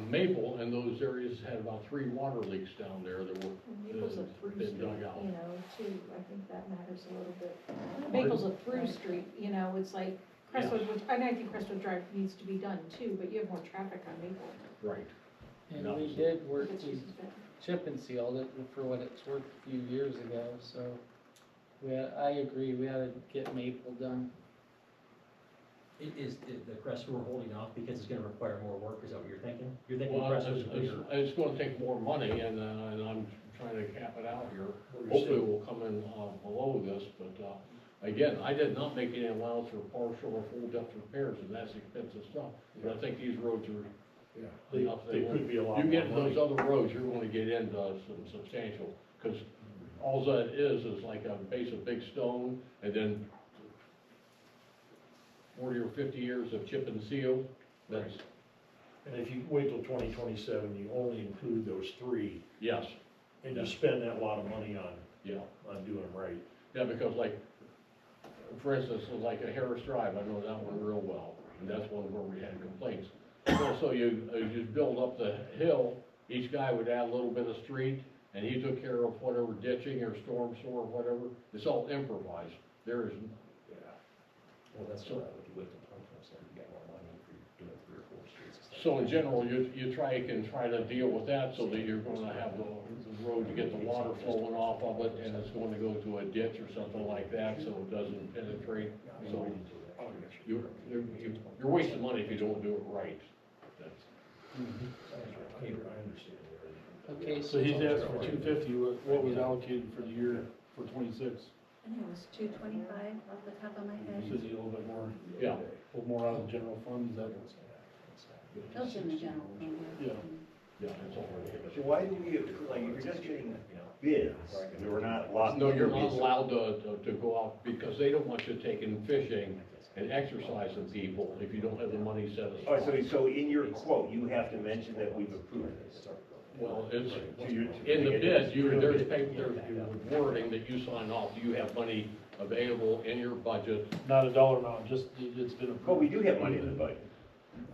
Maple and those areas had about 3 water leaks down there that were, Maple's a through been street, dug out. you know, too, I think that matters a little bit. Maple's a through street, you know, it's like Crestwood, and I think Crestwood Drive needs to be done too, but you have more traffic on Maple. Right. And No. we did work, It's we just as bad. chip and sealed it for what it's worth a few years ago, so. I agree, we ought to get Maple done. Is the Crestwood we're holding off because it's gonna require more work, is that what you're thinking? You're thinking Well, Crestwood's bigger? it's gonna take more money and I'm trying to cap it out here. What do you Hopefully say? we'll come in, below this, but, again, I did not make any allowance for partial or full depth repairs, and that's expensive stuff. But I think these roads are Yeah, they could be a lot You more get into those money. other roads, you're gonna get into some substantial, because all that is like a base of big stone, and then 40 or 50 years of chip and seal, that's, And if you wait till 2027, you only include those 3, yes, and you spend that lot of money yeah. on doing them right. Yeah, because like, for instance, like a Harris Drive, I know that one real well, and that's one where we had complaints. So you just build up the hill, each guy would add a little bit of street, and he took care of whatever ditching or storm sewer or whatever, it's all improvised. There is, Well, that's what I would do with the 2027, you get more money for doing 3 or 4 streets. instead of so in 5. general, you try to deal with that so that you're gonna have the road to get the water flowing off of it, and it's going to go to a ditch or something like that, so it doesn't penetrate. So you're wasting money if you don't do it right. That's- I understand. Okay, So he's asked for 250, what was allocated for the year for 26? I think it was 225 off the top of my head. Says he a little bit more, Yeah. a little more out of the general fund, is that? Those in the general fund. Yeah. Yeah, it's already. So why do we, like, if you're just getting bids, and we're not lost. No, you're not allowed to go out, because they don't want you taking fishing and exercising people if you don't have the money set Oh, aside. so in your quote, you have to mention that we've approved this. Well, it's, So you're- in the bid, there's paper, there's wording that you sign off, you have money available in your budget. Not a dollar amount, just, it's been approved. But we do have money in the budget.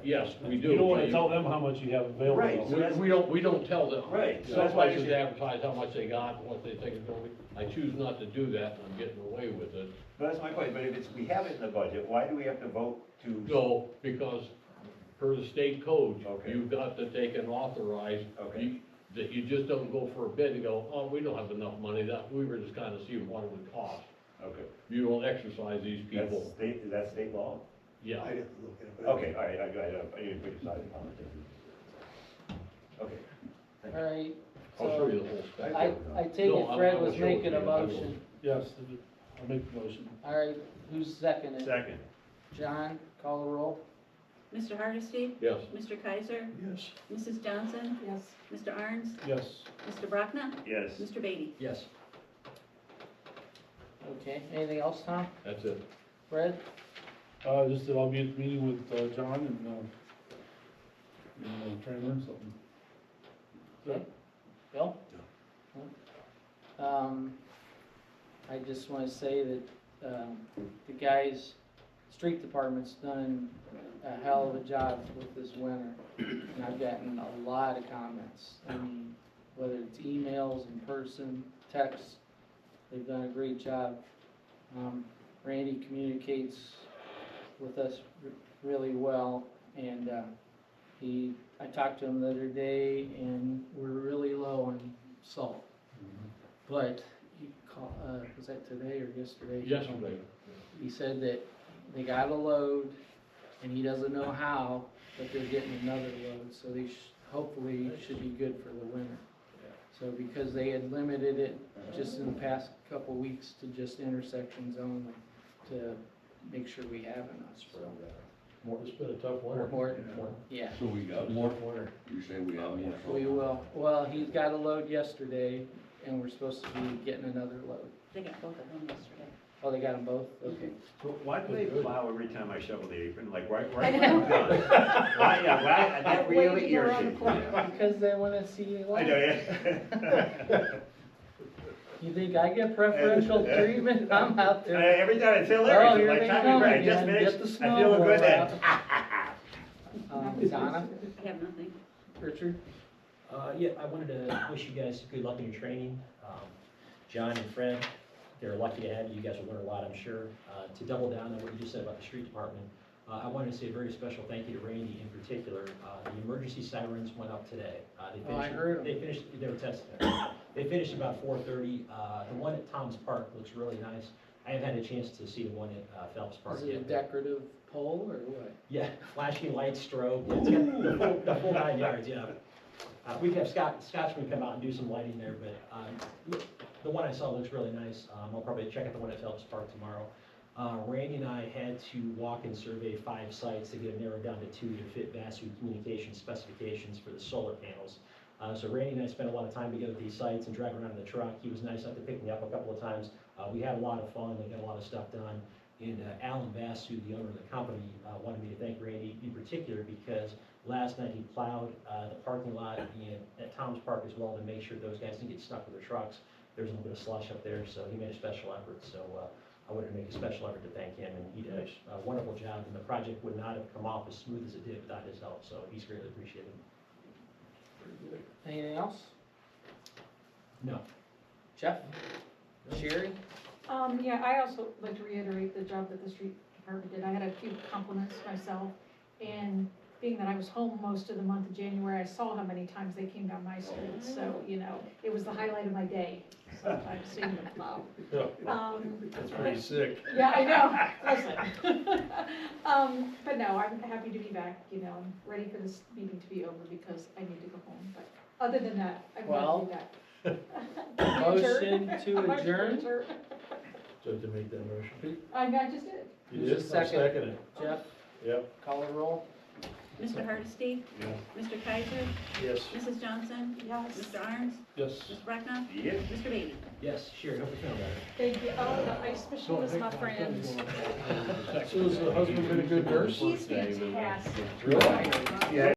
Yes, we do. You don't wanna tell them how much you have available. Right, so We don't tell them. Right, so Some that's why I places just- advertise how much they got, what they think it's gonna be. I choose not to do that, and I'm getting away with it. But that's my point, but if it's, we have it in the budget, why do we have to vote to? No, because per the state code, Okay. you've got to take and authorize. Okay. That you just don't go for a bid and go, oh, we don't have enough money, that, we were just kind of seeing what it would cost. Okay. You don't exercise these That's people, state, is that state law? yeah. I'd have to look at it. Okay, all right, I didn't pick a side of politics. Okay. All right, I'll show so you the whole spec. I take No, it I Fred will was show it making to a you. motion. Yes, I'll make the motion. All right, who's seconding? Second. John, call the roll. Mr. Hardesty? Yes. Mr. Kaiser? Yes. Mrs. Johnson? Yes. Mr. Arns? Yes. Mr. Brockna? Yes. Mr. Beatty? Yes. Okay, anything else, Tom? That's it. Fred? Just that I'll be at the meeting with, John and try and learn something. Okay. Bill? I just wanna say that the guys, street department's done a hell of a job with this winter. And I've gotten a lot of comments. I mean, whether it's emails, in person, texts, they've done a great job. Randy communicates with us really well, and I talked to him the other day, and we're really low on salt. But he called, was that today or yesterday? Yesterday. He said that they got a load, and he doesn't know how, but they're getting another load, so they hopefully should be good for the winter. So because they had limited it just in the past couple weeks to just intersections only, to make sure we have enough, so. It's been a tough winter. More, yeah. So we got more winter. You say we have more. We will. Well, he's got a load yesterday, and we're supposed to be getting another load. They got both of them yesterday. Oh, they got them both? Okay. So why do they plow every time I shovel the apron? Like, why I am know. I done? Why, yeah, why, that really Waiting around the irritates corner. Because they want to see you. I know, yeah. You think I get preferential treatment? I'm out there. Every time it's Oh, hilarious, here like, they time come is right, I just again. Get the finished, I feel snowball good then. Donna, I have nothing. Richard? Yeah, I wanted to wish you guys good luck in your training. John and Fred, they're lucky to have you. You guys will learn a lot, I'm sure. To double down on what you just said about the street department, I wanted to say a very special thank you to Randy in particular. The emergency sirens went up today. I heard 'em. They finished, they were testing it. They finished about 4:30. The one at Tom's Park looks really nice. I haven't had a chance to see the one at Phelps Park Is it a yet. decorative pole or what? Yeah, flashing lights, strobe, it's got the full 9 yards, yeah. We can have Scotchman come out and do some lighting there, but the one I saw looks really nice. I'll probably check out the one at Phelps Park tomorrow. Randy and I had to walk and survey 5 sites to get them narrowed down to 2 to fit Vasu communication specifications for the solar panels. So Randy and I spent a lot of time together at these sites and driving around in the truck. He was nice enough to pick me up a couple of times. We had a lot of fun, we got a lot of stuff done. And Alan Vasu, the owner of the company, wanted me to thank Randy in particular because last night he plowed the parking lot at Tom's Park as well to make sure those guys didn't get stuck with their trucks. There's a little bit of slush up there, so he made a special effort. So I wanted to make a special effort to thank him, and he did a wonderful job. And the project would not have come off as smooth as it did without his help, so he's greatly appreciated. Anything else? No. Jeff? Sherry? Yeah, I also like to reiterate the job that the street department did. I had a few compliments myself, and being that I was home most of the month of January, I saw how many times they came down my street, so, you know, it was the highlight of my day, sometimes seeing them plow. That's pretty sick. Yeah, I know, listen. But no, I'm happy to be back, you know, I'm ready for this meeting to be over because I need to go home, but other than that, I'm glad to be back. Motion to adjourn? So to make that motion. I just did. You Who's did, the I'll second? second it. Jeff? Yep. Call a roll? Mr. Hardesty? Yeah. Mr. Kaiser? Yes. Mrs. Johnson? Yes. Mr. Arns? Yes. Ms. Breckna? Yes. Mr. Beatty? Yes, sure, hope you feel better. Thank you. Oh, I especially miss my friends. So has the husband been a good nurse? He's fantastic. Yeah.